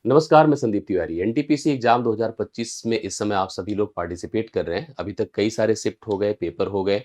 नमस्कार, मैं Sandeep Tiwari. NTPC exam 2025 में इस समय आप सभी लोग पार्टिसिपेट कर रहे हैं। अभी तक कई सारे शिफ्ट हो गए, पेपर हो गए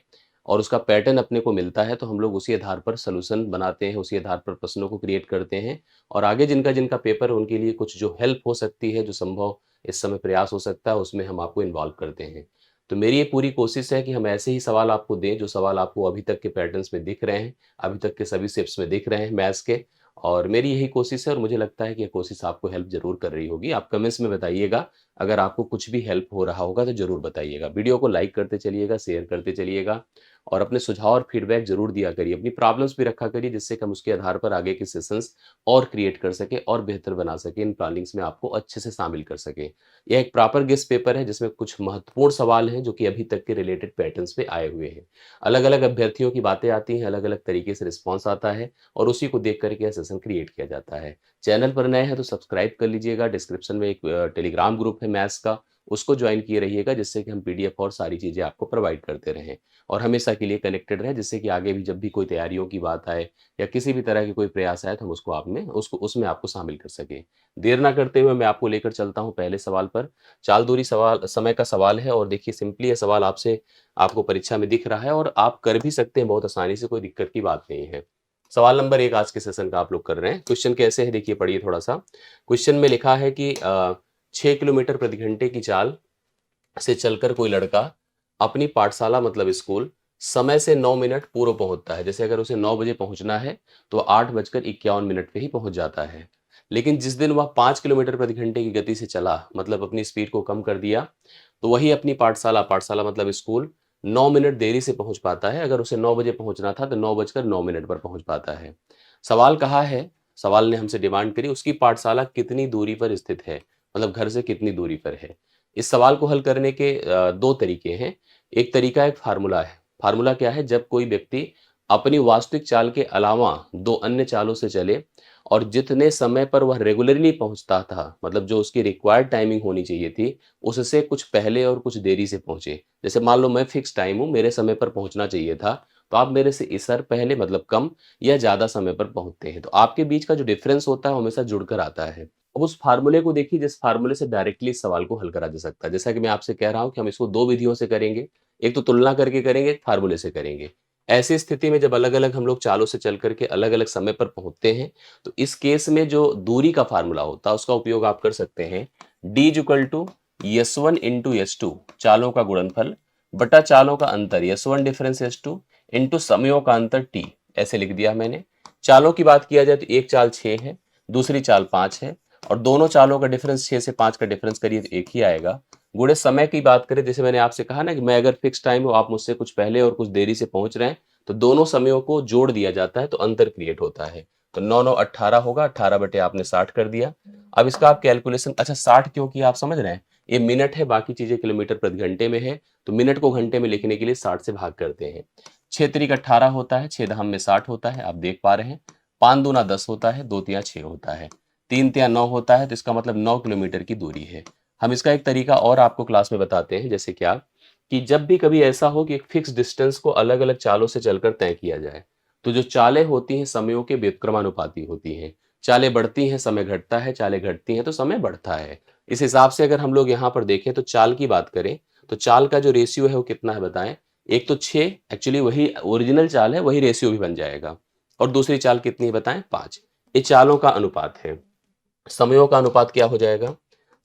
और उसका पैटर्न अपने को मिलता है, तो हम लोग उसी आधार पर सॉल्यूशन बनाते हैं, उसी आधार पर प्रश्नों को क्रिएट करते हैं और आगे जिनका-जिनका पेपर है, उनके लिए कुछ जो हेल्प हो सकती है, जो संभव इस समय प्रयास हो सकता है, उसमें हम आपको इन्वॉल्व करते हैं। तो मेरी ये पूरी कोशिश है कि हम ऐसे ही सवाल आपको दें, जो सवाल आपको अभी तक के पैटर्न्स में दिख रहे हैं, अभी तक के सभी शिफ्ट्स में दिख रहे हैं मैथ्स के और मेरी यही कोशिश है और मुझे लगता है कि ये कोशिश आपको हेल्प ज़रूर कर रही होगी। आप कमेंट्स में बताइएगा, अगर आपको कुछ भी हेल्प हो रहा होगा तो ज़रूर बताइएगा। वीडियो को लाइक करते चलिएगा, शेयर करते चलिएगा और अपने सुझाव और फीडबैक ज़रूर दिया करिए। अपनी प्रॉब्लम्स भी रखा करिए जिससे कि हम उसके आधार पर आगे के सेशंस और क्रिएट कर सकें और बेहतर बना सकें, इन प्लानिंग्स में आपको अच्छे से शामिल कर सकें। यह एक प्रॉपर गेस पेपर है जिसमें कुछ महत्वपूर्ण सवाल हैं जो कि अभी तक के रिलेटेड पैटर्न्स पे आए हुए हैं। अलग-अलग अभ्यर्थियों की बातें आती हैं, अलग-अलग तरीके से रिस्पॉन्स आता है और उसी को देख कर के सेशन क्रिएट किया जाता है। चैनल पर नए हैं तो सब्सक्राइब कर लीजिएगा, डिस्क्रिप्शन में एक टेलीग्राम ग्रुप है मैथ्स का, उसको ज्वाइन किए रहिएगा जिससे कि हम पीडीएफ और सारी चीज़ें आपको प्रोवाइड करते रहें और हमेशा के लिए कनेक्टेड रहें जिससे कि आगे भी जब भी कोई तैयारियों की बात आए या किसी भी तरह की कोई प्रयास आए तो हम उसको आप में उसको उसमें आपको शामिल कर सकें। देर ना करते हुए मैं आपको लेकर चलता हूँ पहले सवाल पर। चाल दूरी सवाल समय का सवाल है और देखिए सिंपली ये सवाल आपसे आपको परीक्षा में दिख रहा है और आप कर भी सकते हैं बहुत आसानी से, कोई दिक्कत की बात नहीं है। सवाल नंबर 1 आज के सेशन का आप लोग कर रहे हैं। क्वेश्चन कैसे है देखिए पढ़िए थोड़ा-सा। क्वेश्चन में लिखा है कि 6 किलोमीटर प्रति घंटे की चाल से चलकर कोई लड़का अपनी पाठशाला मतलब स्कूल समय से 9 मिनट पूर्व पहुँचता है। जैसे अगर उसे 9 बजे पहुँचना है तो 8:51 पे ही पहुँच जाता है। लेकिन जिस दिन वह 5 किलोमीटर प्रति घंटे की गति से चला मतलब अपनी स्पीड को कम कर दिया, तो वही अपनी पाठशाला पाठशाला मतलब स्कूल 9 मिनट देरी से पहुँच पाता है। अगर उसे 9 बजे पहुँचना था तो 9:09 पर पहुँच पाता है। सवाल कहा है, सवाल ने हमसे डिमांड करी उसकी पाठशाला कितनी दूरी पर स्थित है? मतलब घर से कितनी दूरी पर है? इस सवाल को हल करने के 2 तरीके हैं। एक तरीका एक फ़ॉर्मूला है। फ़ॉर्मूला क्या है? जब कोई व्यक्ति अपनी वास्तविक चाल के अलावा 2 अन्य चालों से चले और जितने समय पर वह रेगुलरली पहुँचता था, मतलब जो उसकी रिक्वायर्ड टाइमिंग होनी चाहिए थी, उससे कुछ पहले और कुछ देरी से पहुँचे। जैसे मान लो मैं फ़िक्स टाइम हूँ, मेरे समय पर पहुँचना चाहिए था, तो आप मेरे से इसर पहले मतलब कम या ज़्यादा समय पर पहुँचते हैं। तो आपके बीच का जो डिफ़रेंस होता है, वो हमेशा जुड़कर आता है। अब उस फ़ॉर्मूले को देखिए जिस फ़ॉर्मूले से डायरेक्टली इस सवाल को हल करा जा सकता है। जैसा कि मैं आपसे कह रहा हूँ कि हम इसको 2 विधियों से करेंगे। एक तो तुलना करके करेंगे, एक फ़ॉर्मूले से करेंगे। ऐसी स्थिति में जब अलग-अलग हम लोग चालों से चल कर के अलग-अलग समय पर पहुँचते हैं, तो इस केस में जो दूरी का फ़ॉर्मूला होता है, उसका उपयोग आप कर सकते हैं। D equal to S1 into S2 चालों का गुणनफल बटा चालों का अंतर S1 डिफरेंस S2 इंटू समयों का अंतर T ऐसे लिख दिया मैंने। चालों की बात किया जाए तो एक चाल 6 है, दूसरी चाल 5 है और दोनों चालों का डिफरेंस 6 से 5 का डिफरेंस करिए तो एक ही आएगा। गुणे समय की बात करें जैसे मैंने आपसे कहा ना कि मैं अगर फिक्स टाइम हूँ, आप मुझसे कुछ पहले और कुछ देरी से पहुँच रहे हैं, तो दोनों समयों को जोड़ दिया जाता है तो अंतर क्रिएट होता है। तो 9 9 18 होगा, 18 बटे आपने 60 कर दिया। अब इसका आप कैलकुलेशन अच्छा 60 क्यों किया आप समझ रहे हैं? ये मिनट है, बाकी चीज़ें किलोमीटर प्रति घंटे में है, तो मिनट को घंटे में लिखने के लिए 60 से भाग करते हैं। 6 तिरिक 18 होता है, 6 दहम में 60 होता है, आप देख पा रहे हैं। 5 दूना 10 होता है, 2 तिया 6 होता है, 3 तिया 9 होता है, तो इसका मतलब 9 किलोमीटर की दूरी है। हम इसका एक तरीका और आपको क्लास में बताते हैं, जैसे क्या कि जब भी कभी ऐसा हो कि एक फिक्स डिस्टेंस को अलग-अलग चालों से चलकर तय किया जाए, तो जो चालें होती हैं समयों के व्युत्क्रमानुपाती होती हैं। चालें बढ़ती हैं, समय घटता है, चालें घटती हैं तो समय बढ़ता है। इस हिसाब से अगर हम लोग यहाँ पर देखें तो चाल की बात करें, तो चाल का जो रेशियो है वो कितना है बताएँ? एक तो 6 एक्चुअली वही ओरिजिनल चाल है, वही रेशियो भी बन जाएगा और दूसरी चाल कितनी है बताएँ? 5। ये चालों का अनुपात है। समयों का अनुपात क्या हो जाएगा?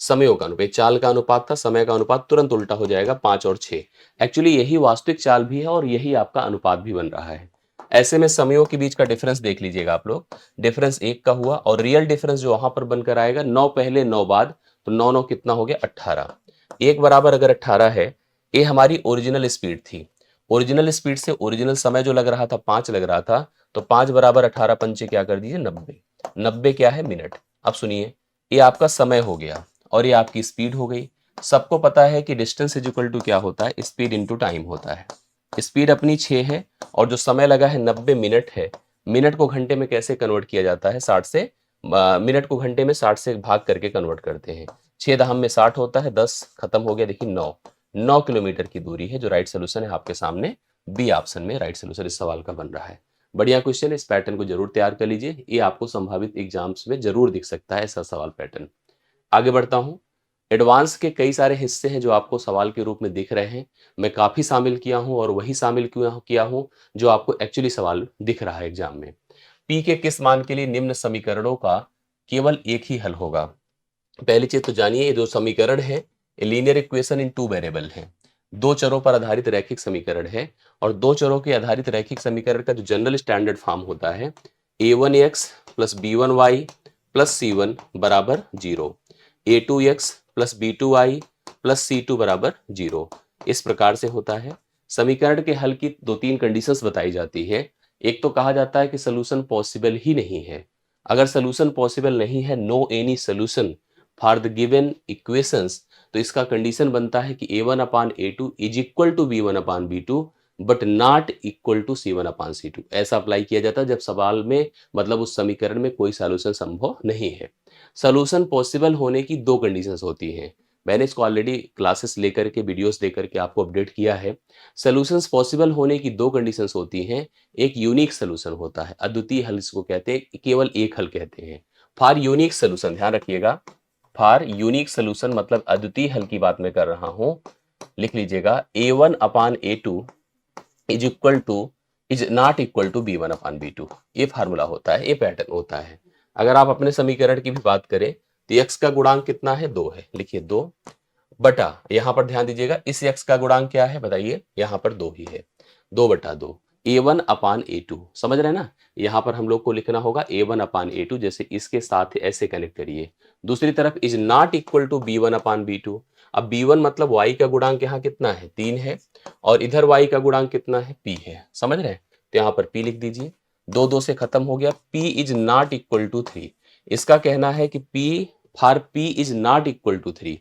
समयों का अनुपात चाल का अनुपात था, समय का अनुपात तुरंत उल्टा हो जाएगा 5 और 6। एक्चुअली यही वास्तविक चाल भी है और यही आपका अनुपात भी बन रहा है। ऐसे में समयों के बीच का डिफरेंस देख लीजिएगा आप लोग। डिफरेंस 1 का हुआ और रियल डिफरेंस जो वहां पर बनकर आएगा 9 पहले 9 बाद, तो 9 9 कितना हो गया 18। 1 बराबर अगर 18 है, ये हमारी ओरिजिनल स्पीड थी। ओरिजिनल स्पीड से ओरिजिनल समय जो लग रहा था 5 लग रहा था, तो 5 बराबर 18 पंचे क्या कर दीजिए 90। 90 क्या है मिनट। अब सुनिए, ये आपका समय हो गया और ये आपकी स्पीड हो गई। सबको पता है कि डिस्टेंस इज इक्वल टू क्या होता है? स्पीड इनटू टाइम होता है। स्पीड अपनी 6 है और जो समय लगा है 90 मिनट है। मिनट को घंटे में कैसे कन्वर्ट किया जाता है? 60 से मिनट को घंटे में 60 से भाग करके कन्वर्ट करते हैं। 6 दहम में 60 होता है, 10 खत्म हो गया, देखिए 9। 9 किलोमीटर की दूरी है जो राइट सोल्यूशन है आपके सामने। बी ऑप्शन में राइट सोल्यूशन इस सवाल का बन रहा है। बढ़िया क्वेश्चन है, इस पैटर्न को जरूर तैयार कर लीजिए। ये आपको संभावित एग्जाम्स में जरूर दिख सकता है ऐसा सवाल पैटर्न। आगे बढ़ता हूँ। एडवांस के कई सारे हिस्से हैं जो आपको सवाल के रूप में दिख रहे हैं। मैं काफ़ी शामिल किया हूँ और वही शामिल किया हूँ जो आपको एक्चुअली सवाल दिख रहा है एग्जाम में। पी के किस मान के लिए निम्न समीकरणों का केवल एक ही हल होगा? पहली चीज तो जानिए, ये जो समीकरण है ये linear equation in two variable है। दो चरों पर आधारित रैखिक समीकरण है और दो चरों के आधारित रैखिक समीकरण का जो जनरल स्टैंडर्ड फॉर्म होता है a1x plus b1y plus c1 बराबर 0, a2x plus b2y plus c2 बराबर 0। इस प्रकार से होता है। समीकरण के हल की दो तीन कंडीशंस बताई जाती है। एक तो कहा जाता है कि सोल्यूशन पॉसिबल ही नहीं है। अगर सोल्यूशन पॉसिबल नहीं है, no any solution for the given equations, तो इसका कंडीशन बनता है कि a1 upon a2 is equal to b1 upon b2 but not equal to c1 upon c2। ऐसा अप्लाई किया जाता है जब सवाल में मतलब उस समीकरण में कोई सॉल्यूशन संभव नहीं है। सॉल्यूशन पॉसिबल होने की दो कंडीशंस होती हैं। मैंने इसको ऑलरेडी क्लासेस लेकर के वीडियोस देकर के आपको अपडेट किया है। सॉल्यूशंस पॉसिबल होने की दो कंडीशंस होती हैं। एक यूनिक सॉल्यूशन होता है, अद्वितीय हल इसको कहते हैं, केवल एक हल कहते हैं। फॉर यूनिक सॉल्यूशन ध्यान रखिएगा, फॉर यूनिक सोल्यूशन मतलब अद्वितीय हल की बात मैं कर रहा हूं। लिख लीजिएगा a1 upon a2 is not equal to b1 upon b2। ये फार्मूला होता है, ये पैटर्न होता है। अगर आप अपने समीकरण की भी बात करें तो x का गुणांक कितना है? 2 है। लिखिए 2 बटा, यहां पर ध्यान दीजिएगा इस x का गुणांक क्या है बताइए? यहां पर 2 ही है। 2 बटा 2 a1 अपान a2, समझ रहे हैं ना? यहां पर हम लोग को लिखना होगा a1 अपान a2, जैसे इसके साथ ऐसे कनेक्ट करिए। दूसरी तरफ is not equal to b1 upon b2। अब b1 मतलब y का गुणांक यहाँ कितना है? 3 है और इधर y का गुणांक कितना है? p है। समझ रहे हैं? तो यहाँ पर p लिख दीजिए। 2 2 से खत्म हो गया। p is not equal to 3। इसका कहना है कि p is not equal to 3।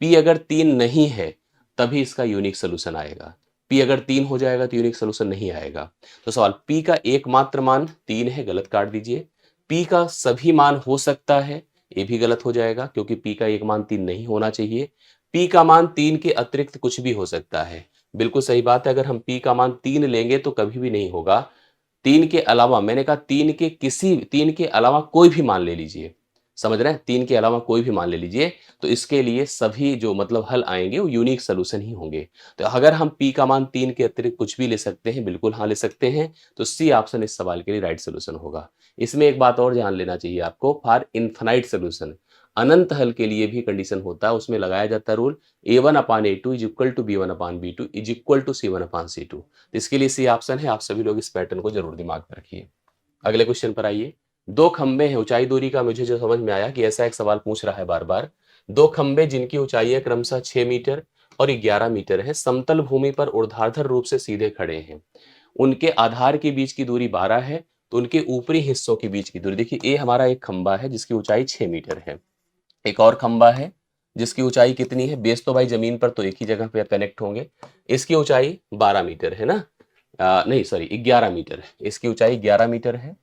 p अगर 3 नहीं है तभी इसका यूनिक सोल्यूशन आएगा। p अगर 3 हो जाएगा तो यूनिक सोल्यूशन नहीं आएगा। तो सवाल p का एकमात्र मान 3 है, गलत काट दीजिए। p का सभी मान हो सकता है, ये भी गलत हो जाएगा क्योंकि p का एक मान 3 नहीं होना चाहिए। p का मान 3 के अतिरिक्त कुछ भी हो सकता है। बिल्कुल सही बात है, अगर हम p का मान 3 लेंगे तो कभी भी नहीं होगा। 3 के अलावा, मैंने कहा 3 के अलावा कोई भी मान ले लीजिए। समझ रहे हैं? 3 के अलावा कोई भी मान ले लीजिए तो इसके लिए सभी जो मतलब हल आएंगे वो यूनिक सोल्यूशन ही होंगे। तो अगर हम p का मान 3 के अतिरिक्त कुछ भी ले सकते हैं, बिल्कुल हाँ ले सकते हैं, तो सी ऑप्शन इस सवाल के लिए राइट सोल्यूशन होगा। इसमें एक बात और ध्यान लेना चाहिए आपको, फॉर इनफाइनाइट सोल्यूशन, अनंत हल के लिए भी कंडीशन होता है, उसमें लगाया जाता है rule a1 upon a2 is equal to b1 upon b2 is equal to c1 upon c2। तो इसके लिए सी ऑप्शन है। आप सभी लोग इस पैटर्न को जरूर दिमाग में रखिए। अगले क्वेश्चन पर आइए। दो खंबे हैं, ऊंचाई दूरी का मुझे जो समझ में आया कि ऐसा एक सवाल पूछ रहा है बार बार। दो खंबे जिनकी ऊंचाई क्रमशः 6 मीटर और 11 मीटर है, समतल भूमि पर ऊर्ध्वाधर रूप से सीधे खड़े हैं। उनके आधार के बीच की दूरी 12 है, तो उनके ऊपरी हिस्सों के बीच की दूरी देखिए, ये हमारा एक खंबा है जिसकी ऊंचाई 6 मीटर है। एक और खंबा है जिसकी ऊंचाई कितनी है? बेस तो भाई जमीन पर तो एक ही जगह पे कनेक्ट होंगे। इसकी ऊंचाई 12 मीटर है ना, नहीं सॉरी 11 मीटर है। इसकी ऊंचाई 11 मीटर है।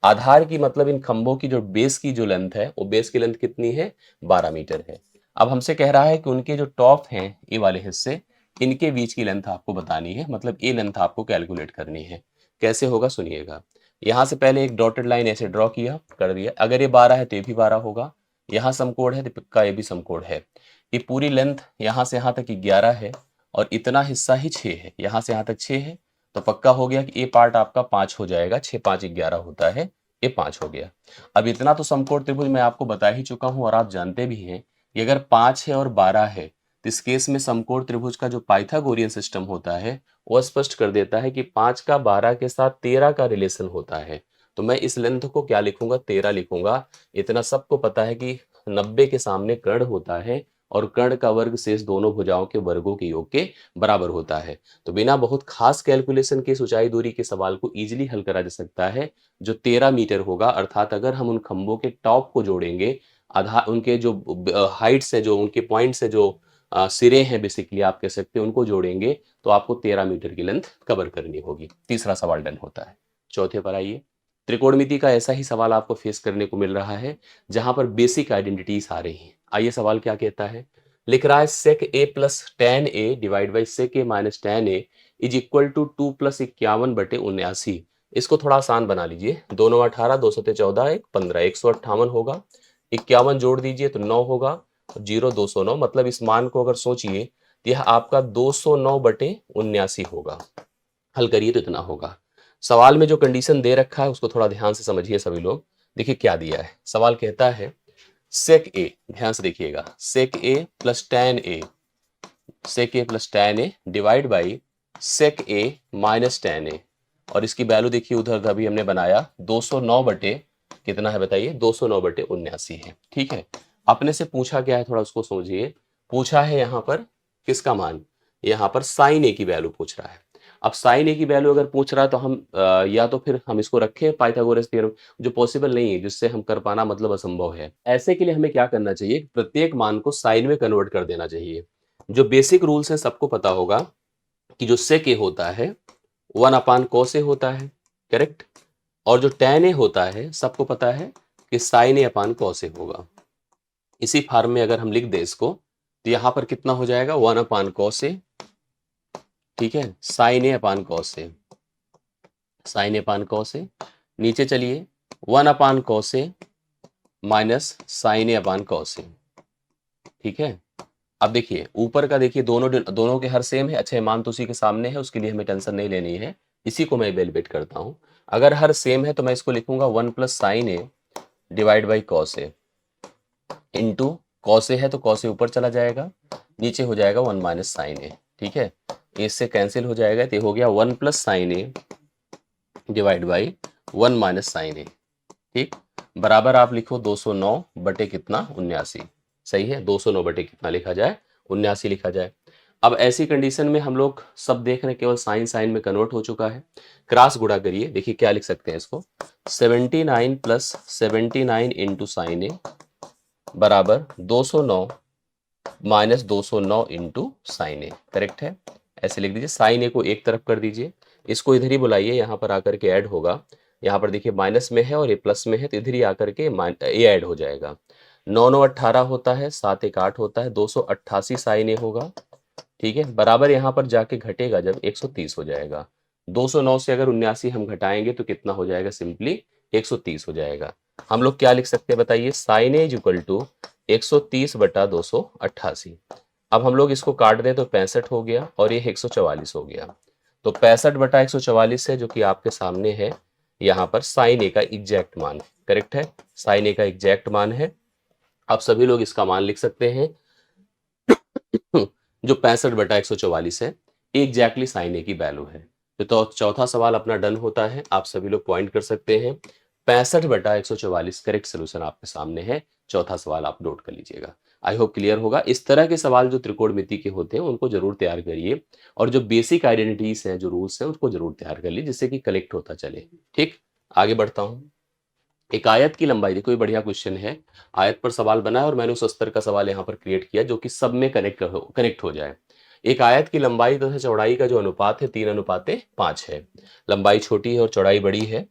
आधार की मतलब इन खंभों की जो बेस की जो लेंथ है, वो बेस की लेंथ कितनी है? 12 मीटर है। अब हमसे कह रहा है कि उनके जो टॉप हैं, ये वाले हिस्से, इनके बीच की लेंथ आपको बतानी है, मतलब ये लेंथ आपको कैलकुलेट करनी है। कैसे होगा सुनिएगा। यहां से पहले एक डॉटेड लाइन ऐसे ड्रॉ किया, कर दिया। अगर ये 12 है तो ये भी 12 होगा। यहाँ समकोण है तो पक्का ये भी समकोण है। ये पूरी लेंथ यहाँ से यहाँ तक 11 है और इतना हिस्सा ही 6 है। यहाँ से यहाँ तक 6 है तो पक्का हो गया कि ये पार्ट आपका 5 हो जाएगा। 6 5 11 होता है, ये 5 हो गया। अब इतना तो समकोण त्रिभुज मैं आपको बता ही चुका हूं और आप जानते भी हैं कि अगर 5 है और 12 है तो इस केस में समकोण त्रिभुज का जो पाइथागोरियन सिस्टम होता है वो स्पष्ट कर देता है कि 5 का 12 के साथ 13 का रिलेशन होता है। तो मैं इस लेंथ को क्या लिखूंगा? 13 लिखूंगा। इतना सबको पता है कि 90 के सामने कर्ण होता है और कर्ण का वर्ग शेष दोनों भुजाओं के वर्गों के योग के बराबर होता है। तो बिना बहुत खास कैलकुलेशन के ऊंचाई दूरी के सवाल को इजीली हल करा जा सकता है, जो 13 मीटर होगा। अर्थात अगर हम उन खंभों के टॉप को जोड़ेंगे, आधा उनके जो हाइट्स है, जो उनके पॉइंट्स है, जो सिरे हैं बेसिकली आप कह सकते हैं, उनको जोड़ेंगे तो आपको 13 मीटर की लेंथ कवर करनी होगी। तीसरा सवाल डन होता है। चौथे पर आइए। त्रिकोणमिति का ऐसा ही सवाल आपको फेस करने को मिल रहा है जहां पर बेसिक आइडेंटिटीज आ रही हैं। आइए सवाल क्या कहता है। लिख रहा है sec A plus tan A divide by sec A minus tan A is equal to 2 plus 51 बटे 79। इसको थोड़ा आसान बना लीजिए। 2 9 18, 2 7 14, 1 15, 158 होगा। 51 जोड़ दीजिए तो 9 होगा। 0 209, मतलब इस मान को अगर सोचिए तो यह आपका 209/79 होगा। हल करिए तो इतना होगा। सवाल में जो कंडीशन दे रखा है उसको थोड़ा ध्यान से समझिए सभी लोग। देखिए क्या दिया है, सवाल कहता है सेक ए, ध्यान से देखिएगा, sec A plus tan A, sec A plus tan A divide by sec A minus tan A, और इसकी वैल्यू देखिए उधर अभी हमने बनाया 209 बटे कितना है बताइए, 209/79 है। ठीक है, अपने से पूछा गया है, थोड़ा उसको समझिए। पूछा है यहाँ पर किसका मान, यहाँ पर साइन ए की वैल्यू पूछ रहा है। अब साइन ए की वैल्यू अगर पूछ रहा है तो हम या तो फिर हम इसको रखें पाइथागोरस थ्योरम, जो पॉसिबल नहीं है, जिससे हम कर पाना मतलब असंभव है। ऐसे के लिए हमें क्या करना चाहिए, प्रत्येक मान को साइन में कन्वर्ट कर देना चाहिए। जो बेसिक रूल्स है सबको पता होगा कि जो सेक ए होता है 1/cos ए होता है, करेक्ट। और जो tan ए होता है सबको पता है कि sin a/cos ए होगा। इसी फॉर्म में अगर हम लिख दें इसको तो यहाँ पर कितना हो जाएगा 1/cos ए, ठीक है, sin a/cos ए, sin a/cos ए, नीचे चलिए 1/cos ए माइनस sin a/cos ए, ठीक है। अब देखिए ऊपर का देखिए दोनों के हर सेम है, अच्छा मान तो उसी के सामने है, उसके लिए हमें टेंशन नहीं लेनी है, इसी को मैं इवेलुएट करता हूँ। अगर हर सेम है तो मैं इसको लिखूंगा 1 plus sine A divide by cos A into cos A है तो कॉस ए ऊपर चला जाएगा, नीचे हो जाएगा 1 माइनस साइन ए, ठीक है। इससे कैंसिल हो जाएगा तो हो गया 1 plus sine A divide by 1 minus sine A, ठीक। बराबर आप लिखो 209 बटे कितना 79, सही है, 209 बटे कितना लिखा जाए 79 लिखा जाए। अब ऐसी कंडीशन में हम लोग सब देख रहे हैं केवल साइन साइन में कन्वर्ट हो चुका है। क्रॉस गुणा करिए, देखिए क्या लिख सकते हैं इसको, 79 प्लस 79 इंटू साइन ए बराबर 209 माइनस 209 इंटू साइन ए, करेक्ट है। ऐसे लिख दीजिए, साइन ए को एक तरफ कर दीजिए, इसको इधर ही बुलाइए, यहाँ पर आकर के ऐड होगा। यहाँ पर देखिए माइनस में है और ये प्लस में है तो इधर ही आकर के ये ऐड हो जाएगा। 9 9 18 होता है, 7 1 8 होता है, 288 साइन ए होगा, ठीक है। बराबर यहाँ पर जाके घटेगा जब 130 हो जाएगा। 209 से अगर 79 हम घटाएंगे तो कितना हो जाएगा, सिंपली 130 हो जाएगा। हम लोग क्या लिख सकते हैं बताइए, sine a is equal to 130 बटा 288। अब हम लोग इसको काट दें तो 65 हो गया और ये 144 हो गया। तो 65 बटा 144 है जो कि आपके सामने है, यहाँ पर साइन ए का एग्जैक्ट मान है, करेक्ट है, साइन ए का एग्जैक्ट मान है। आप सभी लोग इसका मान लिख सकते हैं जो 65 बटा 144 है, एग्जैक्टली साइन ए की वैल्यू है। तो चौथा सवाल अपना डन होता है, आप सभी लोग पॉइंट कर सकते हैं। 65 बटा 144 करेक्ट सोल्यूशन आपके सामने है। चौथा सवाल आप नोट कर लीजिएगा। आई होप क्लियर होगा। इस तरह के सवाल जो त्रिकोणमिति के होते हैं उनको जरूर तैयार करिए, और जो बेसिक आइडेंटिटीज हैं, जो रूल्स हैं, उसको जरूर तैयार कर लीजिए, जिससे कि कलेक्ट होता चले। ठीक, आगे बढ़ता हूँ। एक आयत की लंबाई, देखो ये बढ़िया क्वेश्चन है, आयत पर सवाल बना है और मैंने उस स्तर का सवाल यहाँ पर क्रिएट किया जो कि सब में कनेक्ट हो जाए। एक आयत की लंबाई तथा चौड़ाई का जो अनुपात है 3:5 है। लंबाई छोटी है और चौड़ाई बड़ी है।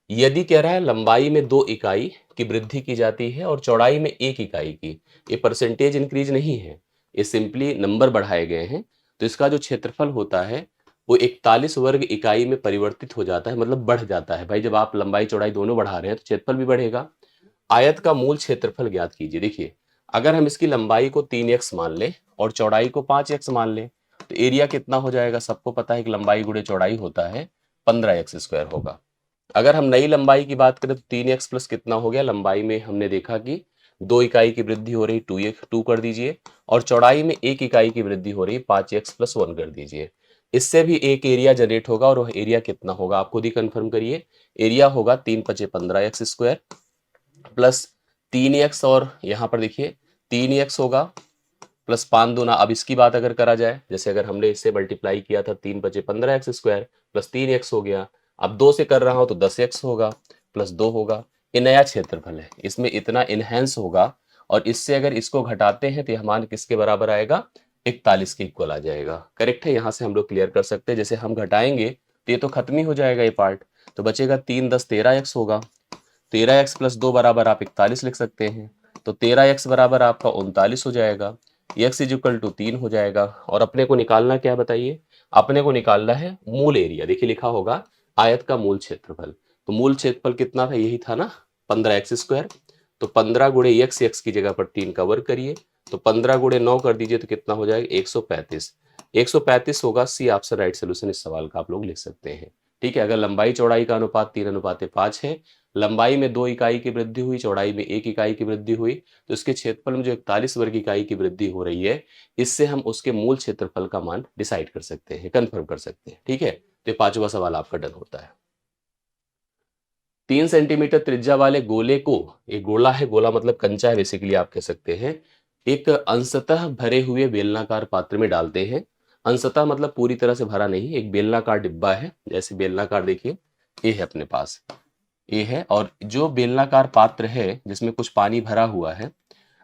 यदि कह रहा है लंबाई में 2 इकाई की वृद्धि की जाती है और चौड़ाई में 1 इकाई की, ये परसेंटेज इंक्रीज नहीं है, ये सिंपली नंबर बढ़ाए गए हैं। तो इसका जो क्षेत्रफल होता है वो 41 वर्ग इकाई में परिवर्तित हो जाता है, मतलब बढ़ जाता है। भाई जब आप लंबाई चौड़ाई दोनों बढ़ा रहे हैं तो क्षेत्रफल भी बढ़ेगा। आयत का मूल क्षेत्रफल ज्ञात कीजिए। देखिए अगर हम इसकी लंबाई को 3x मान लें और चौड़ाई को 5x मान लें तो एरिया कितना हो जाएगा, सबको पता है कि लंबाई गुणे चौड़ाई होता है 15x² होगा। अगर हम नई लंबाई की बात करें तो 3x प्लस कितना हो गया, लंबाई में हमने देखा कि 2 इकाई की वृद्धि हो रही, 2 कर दीजिए, और चौड़ाई में 1 इकाई की वृद्धि हो रही, 5x प्लस 1 कर दीजिए। इससे भी एक एरिया जनरेट होगा और वह एरिया कितना होगा आप खुद ही कंफर्म करिए। एरिया होगा 3 5 15x² प्लस 3x, और यहाँ पर देखिए 3x होगा प्लस 5 दूना। अब इसकी बात अगर करा जाए, जैसे अगर हमने इससे मल्टीप्लाई किया था 3 5 15x² प्लस 3x हो गया, अब 2 से कर रहा हूं तो 10x होगा प्लस 2 होगा। ये नया क्षेत्रफल है, इसमें इतना इनहेंस होगा, और इससे अगर इसको घटाते हैं तो यह मान किसके बराबर आएगा, 41 के इक्वल आ जाएगा। करेक्ट है, यहां से हम लोग क्लियर कर सकते हैं। जैसे हम घटाएंगे तो ये तो खत्म ही हो जाएगा ये पार्ट, तो बचेगा 3 10 13x होगा। 13x प्लस 2 बराबर आप 41 लिख सकते हैं, तो 13x बराबर आपका 39 हो जाएगा। x इज इक्वल टू 3 हो जाएगा, और अपने को निकालना क्या है बताइए, अपने को निकालना है मूल एरिया। देखिए लिखा होगा आयत का मूल क्षेत्रफल, तो मूल क्षेत्रफल कितना था, यही था ना 15x²। तो 15 गुणे x की जगह पर 3 का वर्ग करिए, तो 15 गुणे 9 कर दीजिए तो कितना हो जाएगा 135। 135 होगा, सी ऑप्शन राइट सोल्यूशन इस सवाल का आप लोग लिख सकते हैं। ठीक है, अगर लंबाई चौड़ाई का अनुपात 3:5 है, लंबाई में 2 इकाई की वृद्धि हुई, चौड़ाई में 1 इकाई की वृद्धि हुई, तो इसके क्षेत्रफल में जो 41 वर्ग इकाई की वृद्धि हो रही है, इससे हम उसके मूल क्षेत्रफल का मान डिसाइड कर सकते हैं, कंफर्म कर सकते हैं। ठीक है, तो ये 5वां सवाल आपका डन होता है। 3 सेंटीमीटर त्रिज्या वाले गोले को, एक गोला है, गोला मतलब कंचा है बेसिकली आप कह सकते हैं, एक अंशतः भरे हुए बेलनाकार पात्र में डालते हैं। अंशतः मतलब पूरी तरह से भरा नहीं, एक बेलनाकार डिब्बा है, जैसे बेलनाकार देखिए ये है अपने पास, ये है, और जो बेलनाकार पात्र है जिसमें कुछ पानी भरा हुआ है,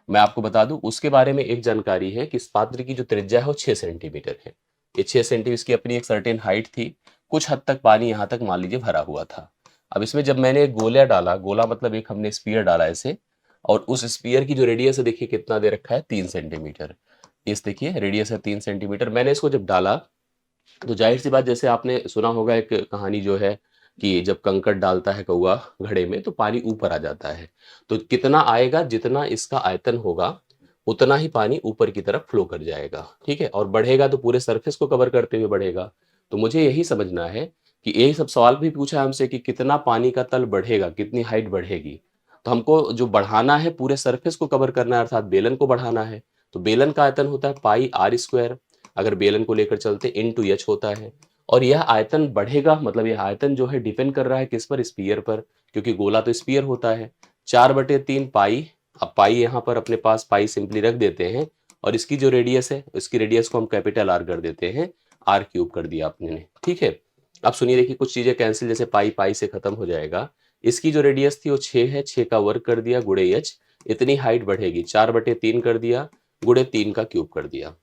मैं आपको बता दूं उसके बारे में एक जानकारी है कि इस पात्र की जो त्रिज्या है वो 6 सेंटीमीटर है। ये 6 सेंटीमीटर, इसकी अपनी एक सर्टेन हाइट थी, कुछ हद तक पानी यहाँ तक मान लीजिए भरा हुआ था। अब इसमें जब मैंने एक गोला डाला, गोला मतलब एक हमने स्पीयर डाला ऐसे, और उस स्पीयर की जो रेडियस है देखिए कितना दे रखा है 3 सेंटीमीटर। इस देखिए रेडियस है 3 सेंटीमीटर। मैंने इसको जब डाला तो जाहिर सी बात, जैसे आपने सुना होगा एक कहानी जो है कि जब कंकड़ डालता है कौवा घड़े में तो पानी ऊपर आ जाता है। तो कितना आएगा, जितना इसका आयतन होगा उतना ही पानी ऊपर की तरफ फ्लो कर जाएगा। ठीक है, और बढ़ेगा तो पूरे सरफेस को कवर करते हुए बढ़ेगा। तो मुझे यही समझना है कि यही सब सवाल भी पूछा है हमसे कि कितना पानी का तल बढ़ेगा, कितनी हाइट बढ़ेगी। तो हमको जो बढ़ाना है पूरे सरफेस को कवर करना है, अर्थात बेलन को बढ़ाना है। तो बेलन का आयतन होता है पाई आर स्क्वायर, अगर बेलन को लेकर चलते इनटू एच होता है। और यह आयतन बढ़ेगा, मतलब यह आयतन जो है डिपेंड कर रहा है किस पर, स्पीयर पर, क्योंकि गोला तो स्पीयर होता है। 4/3 पाई, अब पाई यहाँ पर अपने पास पाई सिंपली रख देते हैं, और इसकी जो रेडियस है इसकी रेडियस को हम कैपिटल आर कर देते हैं, आर क्यूब कर दिया आपने ने। ठीक है, अब सुनिए, देखिए कुछ चीजें कैंसिल, जैसे पाई पाई से खत्म हो जाएगा। इसकी जो रेडियस थी वो 6 है, 6 का वर्ग कर दिया गुणे एच, इतनी हाइट बढ़ेगी, 4/3 कर दिया गुणे 3 का क्यूब कर दिया,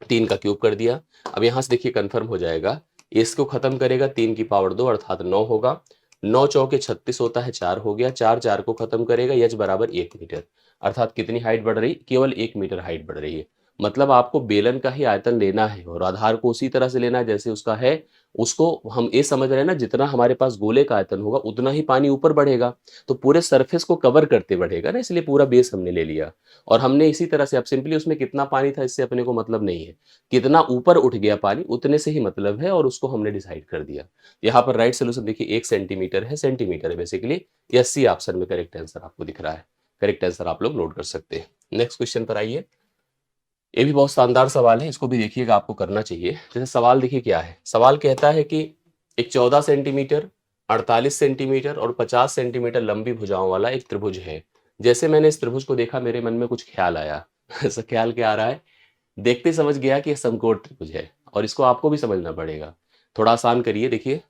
3 का क्यूब कर दिया। अब यहाँ से देखिए कंफर्म हो जाएगा, इसको खत्म करेगा 3 की पावर 2 अर्थात 9 होगा, 9 चौके 36 होता है, 4 हो गया, 4 4 को खत्म करेगा, एच बराबर 1 मीटर। अर्थात कितनी हाइट बढ़ रही, केवल 1 मीटर हाइट बढ़ रही है। मतलब आपको बेलन का ही आयतन लेना है और आधार को उसी तरह से लेना है जैसे उसका है। उसको हम ये समझ रहे हैं ना, जितना हमारे पास गोले का आयतन होगा उतना ही पानी ऊपर बढ़ेगा, तो पूरे सरफेस को कवर करते बढ़ेगा ना, इसलिए पूरा बेस हमने ले लिया। और हमने इसी तरह से, अब सिंपली उसमें कितना पानी था इससे अपने को मतलब नहीं है, कितना ऊपर उठ गया पानी उतने से ही मतलब है, और उसको हमने डिसाइड कर दिया। यहाँ पर राइट सोल्यूशन देखिए 1 सेंटीमीटर है, सेंटीमीटर है बेसिकली, या सी ऑप्शन में करेक्ट आंसर आपको दिख रहा है। करेक्ट आंसर आप लोग नोट कर सकते हैं। नेक्स्ट क्वेश्चन पर आइए, ये भी बहुत शानदार सवाल है, इसको भी देखिएगा, आपको करना चाहिए। जैसे सवाल देखिए क्या है, सवाल कहता है कि एक 14 सेंटीमीटर, 48 सेंटीमीटर और 50 सेंटीमीटर लंबी भुजाओं वाला एक त्रिभुज है। जैसे मैंने इस त्रिभुज को देखा मेरे मन में कुछ ख्याल आया। ऐसा ख्याल क्या आ रहा है, देखते समझ गया कि यह समकोण त्रिभुज है, और इसको आपको भी समझना पड़ेगा। थोड़ा आसान करिए, देखिए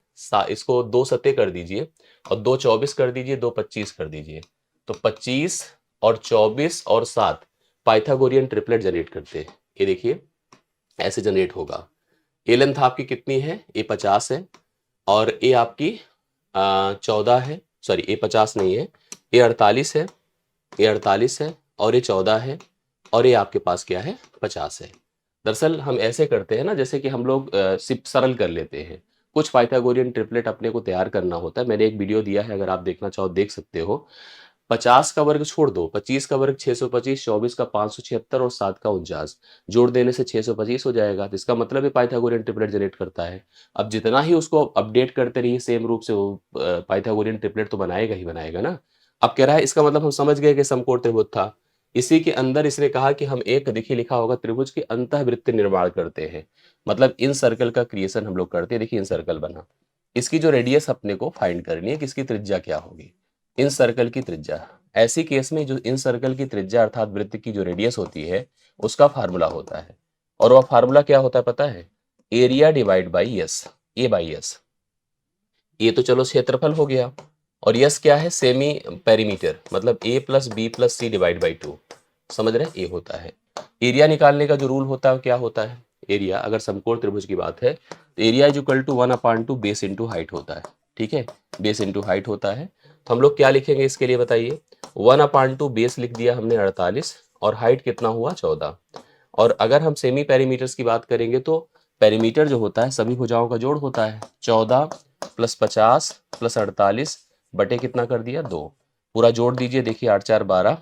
इसको 2 सतह कर दीजिए, और 2 24 कर दीजिए, 2 25 कर दीजिए, तो 25 और 24 और 7 पाइथागोरियन ट्रिपलेट जनरेट करते हैं। ये देखिए ऐसे जनरेट होगा। ए लेंथ आपकी कितनी है, ए 50 है, और ए आपकी 14 है, सॉरी ए 50 नहीं है, ए 48 है, ये 48 है, और ये 14 है, और ये आपके पास क्या है 50 है। दरअसल हम ऐसे करते हैं ना, जैसे कि हम लोग सिर्फ सरल कर लेते हैं, कुछ पाइथागोरियन ट्रिपलेट अपने को तैयार करना होता है। मैंने एक वीडियो दिया है, अगर आप देखना चाहो देख सकते हो। 50 का वर्ग छोड़ दो, 25 का वर्ग 625, 24 का 576 और 7 का 49, जोड़ देने से 625 हो जाएगा। तो इसका मतलब है पाइथागोरियन ट्रिपलेट जनरेट करता है। अब जितना ही उसको अपडेट करते रहिए सेम रूप से, वो पाइथागोरियन ट्रिपलेट तो बनाएगा ही बनाएगा ना। अब कह रहा है, इसका मतलब हम समझ गए कि समकोण त्रिभुज था। इसी के अंदर इसने कहा कि हम एक, देखिए लिखा होगा, त्रिभुज के अंतःवृत्त निर्माण करते हैं, मतलब इन सर्कल का क्रिएशन हम लोग करते हैं। देखिए इन सर्कल बना, इसकी जो रेडियस अपने को फाइंड करनी है कि इसकी त्रिज्या क्या होगी, इन सर्कल की त्रिज्या। ऐसी केस में जो इन सर्कल की त्रिज्या अर्थात वृत्त की जो रेडियस होती है उसका फार्मूला होता है, और वह फार्मूला क्या होता है पता है, area divide by S, A by S. ये तो चलो क्षेत्रफल हो गया, और यस क्या है, सेमी पेरीमीटर, मतलब A plus B plus C divide by 2, समझ रहे हैं, ए होता है। एरिया निकालने का जो रूल होता है क्या होता है, एरिया अगर समकोण त्रिभुज की बात है तो area is equal to 1/2 base into height होता है। ठीक है, बेस इंटू हाइट होता है। तो हम लोग क्या लिखेंगे इसके लिए बताइए, 1/2 बेस लिख दिया हमने 48, और हाइट कितना हुआ 14। और अगर हम सेमी पेरीमीटर्स की बात करेंगे तो पेरीमीटर जो होता है सभी भुजाओं का जोड़ होता है, 14 प्लस 50 प्लस 48 बटे कितना कर दिया 2, पूरा जोड़ दीजिए, देखिए 8 4 12,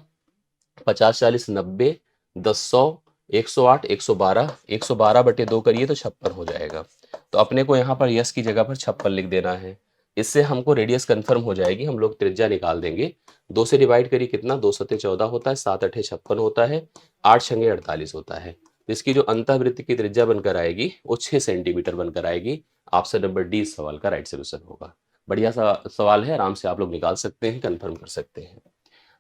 50 40 90, 10 100 108 112 112 बटे 2 करिए तो 56 हो जाएगा। तो अपने को यहाँ पर यस की जगह पर 56 लिख देना है। इससे हमको रेडियस कंफर्म हो जाएगी, हम लोग त्रिज्या निकाल देंगे। 2 से डिवाइड करिए कितना, 2 सते 14 होता है, 7 अठे 56 होता है, 8 छंगे 48 होता है। तो इसकी जो अंतःवृत्त की त्रिज्या बनकर आएगी वो 6 सेंटीमीटर बनकर आएगी। ऑप्शन नंबर डी इस सवाल का राइट सोल्यूशन होगा। बढ़िया सा सवाल है, आराम से आप लोग निकाल सकते हैं, कंफर्म कर सकते हैं।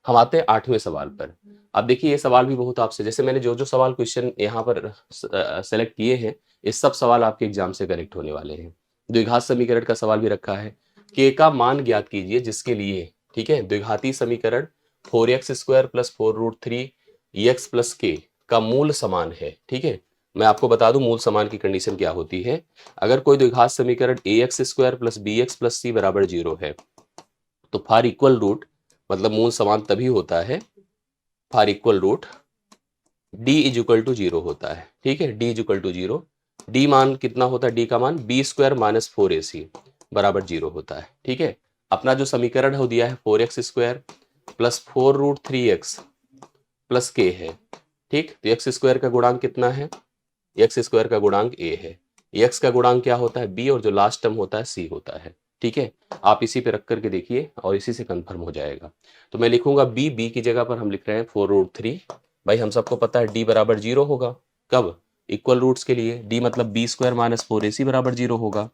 हम आते हैं 8वें सवाल पर। अब देखिए ये सवाल भी बहुत आपसे, जैसे मैंने जो जो सवाल क्वेश्चन यहाँ पर सेलेक्ट किए हैं, ये सब सवाल आपके एग्जाम से करेक्ट होने वाले हैं। द्विघात समीकरण का सवाल भी रखा है। के का मान ज्ञात कीजिए जिसके लिए, ठीक है, द्विघाती समीकरण 4x² प्लस 4√3 एक्स प्लस के का मूल समान है। ठीक है, मैं आपको बता दूं मूल समान की कंडीशन क्या होती है। अगर कोई द्विघात समीकरण ax² plus bx plus c बराबर 0 है तो फॉर इक्वल रूट, मतलब मूल समान तभी होता है for equal root d is equal to 0 होता है। ठीक है, d is equal to 0। d मान कितना होता है, d का मान b² माइनस 4ac बराबर 0 होता है। ठीक है, अपना जो समीकरण है वो दिया है 4x² plus 4√3x plus k है। ठीक, तो x² का गुणांक कितना है, x² का गुणांक a है, x का गुणांक क्या होता है b, और जो लास्ट टर्म होता है c होता है। ठीक है, आप इसी पे रख करके देखिए और इसी से कंफर्म हो जाएगा। तो मैं लिखूंगा b की जगह पर हम लिख रहे हैं 4√3। भाई हम सबको पता है d बराबर 0 होगा, कब, इक्वल रूट्स के लिए। d मतलब b² माइनस 4ac बराबर 0 होगा।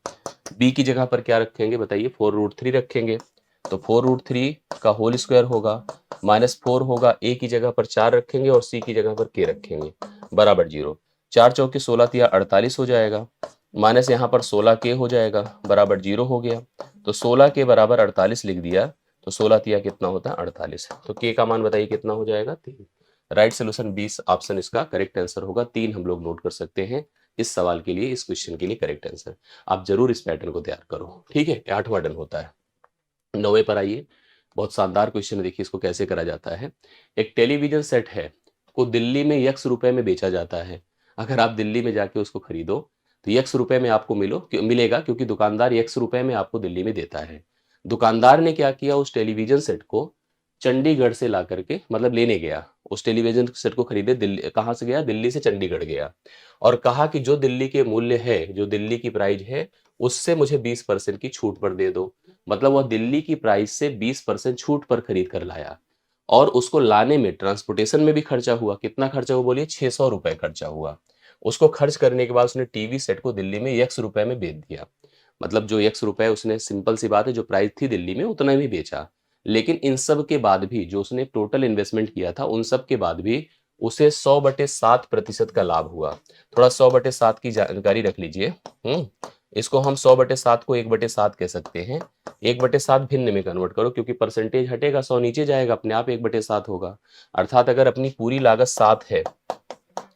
b की जगह पर क्या रखेंगे बताइए, 4√3 रखेंगे, तो 4√3 का होल स्क्वायर होगा, माइनस 4 होगा, a की जगह पर 4 रखेंगे और c की जगह पर k रखेंगे, बराबर 0। 4 चौके 16 तिया 48 हो जाएगा, माइनस यहाँ पर 16 के हो जाएगा, बराबर 0 हो गया। तो 16 के बराबर 48 लिख दिया, तो 16 तिया कितना होता है 48। तो के का मान बताइए कितना हो जाएगा, 3। राइट सोल्यूशन 20 ऑप्शन इसका करेक्ट आंसर होगा। 3 हम लोग नोट कर सकते हैं इस सवाल के लिए, इस क्वेश्चन के लिए करेक्ट आंसर। आप जरूर इस पैटर्न को तैयार करो। ठीक है, 8वां डन होता है। 9वें पर आइए, बहुत शानदार क्वेश्चन है, देखिए इसको कैसे करा जाता है। एक टेलीविजन सेट है को दिल्ली में x रुपए में बेचा जाता है। अगर आप दिल्ली में जाके उसको खरीदो तो x रुपए में आपको मिलेगा, क्योंकि दुकानदार x रुपए में आपको दिल्ली में देता है। दुकानदार ने क्या किया, उस टेलीविजन सेट को चंडीगढ़ से ला करके, मतलब लेने गया, उस टेलीविजन सेट को खरीदे, दिल्ली कहाँ से गया, दिल्ली से चंडीगढ़ गया, और कहा कि जो दिल्ली के मूल्य है, जो दिल्ली की प्राइस है, उससे मुझे 20% की छूट पर दे दो। मतलब वह दिल्ली की प्राइस से 20% छूट पर खरीद कर लाया, और उसको लाने में ट्रांसपोर्टेशन में भी खर्चा हुआ। कितना खर्चा हुआ बोलिए, 600 रुपए खर्चा हुआ। उसको खर्च करने के बाद उसने टीवी सेट को दिल्ली में x रुपए में बेच दिया। मतलब जो x रुपए उसने, सिंपल सी बात है, जो प्राइस थी दिल्ली में उतना ही बेचा। लेकिन इन सब के बाद भी जो उसने टोटल इन्वेस्टमेंट किया था, उन सब के बाद भी उसे 100/7% का लाभ हुआ। थोड़ा 100/7 की जानकारी रख लीजिए। इसको हम 100/7 को 1/7 कह सकते हैं। 1/7 भिन्न में कन्वर्ट करो, क्योंकि परसेंटेज हटेगा, 100 नीचे जाएगा, अपने आप 1/7 होगा। अर्थात अगर अपनी पूरी लागत 7 है,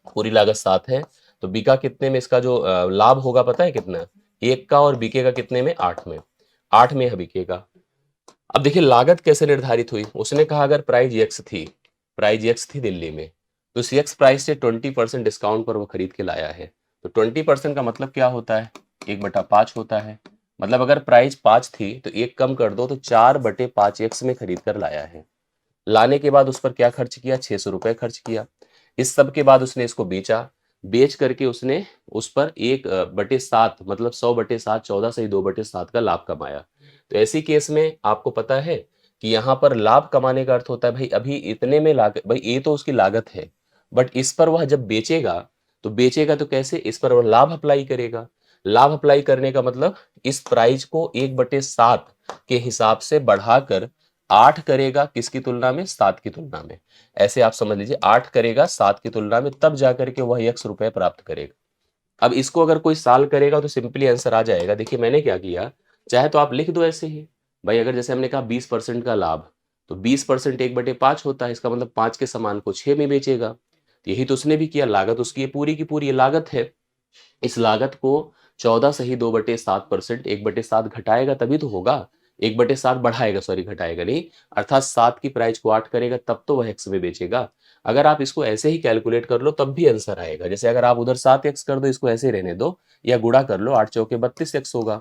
पूरी लागत 7 है, तो बिका कितने में, इसका जो लाभ होगा पता है कितना, 1 का, और बिकेगा कितने में, 8 में। 8 में यह बिकेगा। अब देखिए लागत कैसे निर्धारित हुई। उसने कहा अगर प्राइस एक्स थी, प्राइस एक्स थी दिल्ली में, तो इस एक्स प्राइस से 20% डिस्काउंट पर वो खरीद के लाया है। तो 20% का मतलब क्या होता है, 1/5 होता है। मतलब अगर प्राइस 5 थी तो 1 कम कर दो तो 4/5 एक्स में खरीद कर लाया है। लाने के बाद उस पर क्या खर्च किया, 600 रुपए खर्च किया। इस सब के बाद उसने इसको बेचा, बेच करके उसने उस पर 1/7, मतलब 100/7, 14 से 2/7 का लाभ कमाया। तो ऐसी केस में आपको पता है कि यहाँ पर लाभ कमाने का अर्थ होता है भाई अभी इतने में लागत, भाई ये तो उसकी लागत है, बट इस पर वह जब बेचेगा तो बेचेगा तो कैसे, इस पर वह लाभ अप्लाई करेगा। लाभ अप्लाई करने का मतलब इस प्राइस को 1/7 के हिसाब से बढ़ाकर 8 करेगा, किसकी तुलना में, 7 की तुलना में। ऐसे आप समझ लीजिए 8 करेगा 7 की तुलना में, तब जाकर के वह x रुपए प्राप्त करेगा। अब इसको अगर कोई साल करेगा तो सिंपली आंसर आ जाएगा। देखिए मैंने क्या किया, चाहे तो आप लिख दो ऐसे ही। भाई अगर जैसे हमने कहा 20% का लाभ, तो 20% 1/5 होता है, इसका मतलब 5 के सामान को 6 में बेचेगा। तो यही तो उसने भी किया, लागत उसकी ये पूरी की पूरी लागत है। इस लागत को 14 से ही 2/7%, 1/7 घटाएगा तभी तो होगा, 1/7 बढ़ाएगा, सॉरी घटाएगा नहीं, अर्थात 7 की प्राइस को 8 करेगा तब तो वह x में बेचेगा। अगर आप इसको ऐसे ही कैलकुलेट कर लो तब भी आंसर आएगा। जैसे अगर आप उधर 7x कर दो, इसको ऐसे ही रहने दो, या गुणा कर लो, 8 चौके 32x होगा,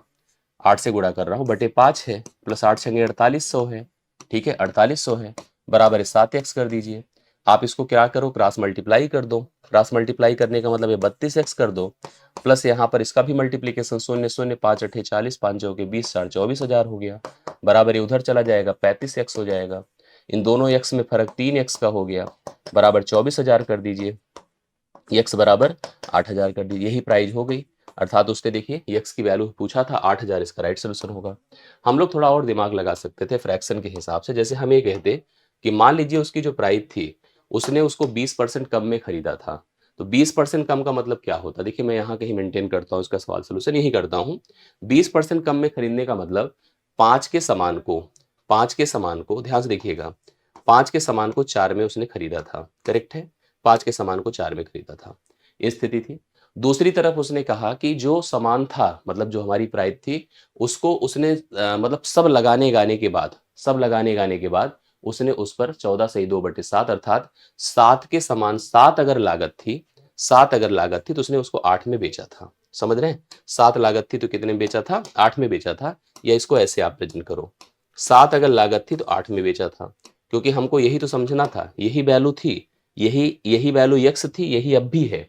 8 से गुणा कर रहा हूँ, बटे 5 है, प्लस 8 छंगे 4800 है। ठीक है, 4800 है, बराबर है 7x कर दीजिए। आप इसको क्या करो, क्रॉस मल्टीप्लाई कर दो। क्रॉस मल्टीप्लाई करने का मतलब ये 32x कर दो, प्लस यहाँ पर इसका भी मल्टीप्लीकेशन, शून्य शून्य, 5 अठे 40, 5 चौके 20, 24,000 हो गया। बराबर ये उधर चला जाएगा, 35x हो जाएगा। इन दोनों x में फर्क 3x का हो गया, बराबर 24,000 कर दीजिए। x बराबर 8,000 कर दीजिए, यही प्राइस हो गई। अर्थात उसने देखिए x की वैल्यू पूछा था 8,000, इसका राइट सोल्यूशन होगा। हम लोग थोड़ा और दिमाग लगा सकते थे फ्रैक्शन के हिसाब से। जैसे हम ये कहते कि मान लीजिए उसकी जो प्राइस थी, उसने उसको 20% कम में खरीदा था, तो 20% कम का मतलब क्या होता? देखिए मैं यहाँ कहीं मेंटेन करता हूँ इसका सवाल सोल्यूशन, यही करता हूँ। 20% कम में खरीदने का मतलब 5 के समान को, 5 के समान को ध्यान से देखिएगा, 5 के समान को 4 में उसने खरीदा था, करेक्ट है? 5 के समान को 4 में खरीदा था, ये स्थिति थी। दूसरी तरफ उसने कहा कि जो समान था, मतलब जो हमारी प्राइस थी, उसको उसने मतलब सब लगाने गाने के बाद, सब लगाने गाने के बाद उसने उस पर 14 सही 2/7 अर्थात 7 के समान, 7 अगर लागत थी, 7 अगर लागत थी तो उसने उसको 8 में बेचा था। समझ रहे हैं? 7 लागत थी तो कितने में बेचा था? 8 में बेचा था। या इसको ऐसे आप प्रेजेंट करो, 7 अगर लागत थी तो 8 में बेचा था, क्योंकि हमको यही तो समझना था, यही वैल्यू थी, यही यही वैल्यू यक्स थी, यही अब भी है।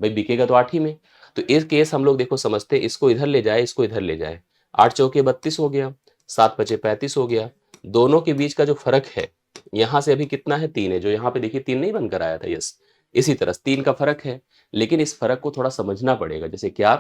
भाई बिकेगा तो 8 ही में। तो इस केस हम लोग देखो समझते, इसको इधर ले जाए, इसको इधर ले जाए, 8 चौके 32 हो गया, 7 पचे 35 हो गया। दोनों के बीच का जो फर्क है, यहां से अभी कितना है? 3 है, जो यहाँ पे देखिए 3 नहीं बनकर आया था, यस, इसी तरह 3 का फर्क है। लेकिन इस फर्क को थोड़ा समझना पड़ेगा। जैसे क्या?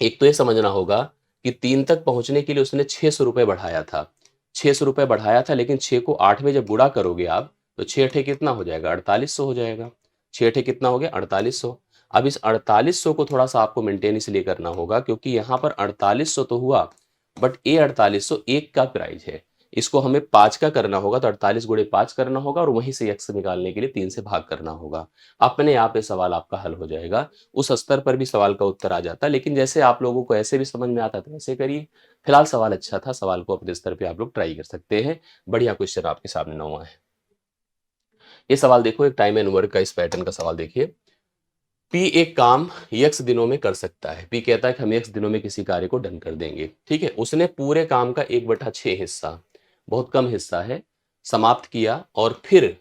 एक तो ये समझना होगा कि 3 तक पहुंचने के लिए उसने 600 रुपए बढ़ाया था, 600 रुपए बढ़ाया था, लेकिन 6 को 8 में जब गुणा करोगे आप, तो 6 अठे कितना हो जाएगा? 4800 हो जाएगा। 6 अठे कितना हो गया? 4800। अब इस 4800 को थोड़ा सा आपको मेंटेन इसलिए करना होगा क्योंकि यहाँ पर 4800 तो हुआ, बट ये 4800 एक का प्राइस है, इसको हमें 5 का करना होगा, तो 48 गुणे 5 करना होगा और वहीं से x निकालने के लिए 3 से भाग करना होगा। अपने आप ये सवाल आपका हल हो जाएगा। उस स्तर पर भी सवाल का उत्तर आ जाता, लेकिन जैसे आप लोगों को ऐसे भी समझ में आता था वैसे करिए। फिलहाल सवाल अच्छा था, सवाल को अपने स्तर पे आप लोग ट्राई कर सकते हैं। बढ़िया क्वेश्चन आपके सामने नवा है। ये सवाल देखो, एक टाइम एंड वर्क का इस पैटर्न का सवाल देखिए। पी एक काम x दिनों में कर सकता है। पी कहता है कि हम x दिनों में किसी कार्य को डन कर देंगे, ठीक है। उसने पूरे काम का 1/6 हिस्सा, बहुत कम हिस्सा है, समाप्त किया, और फिर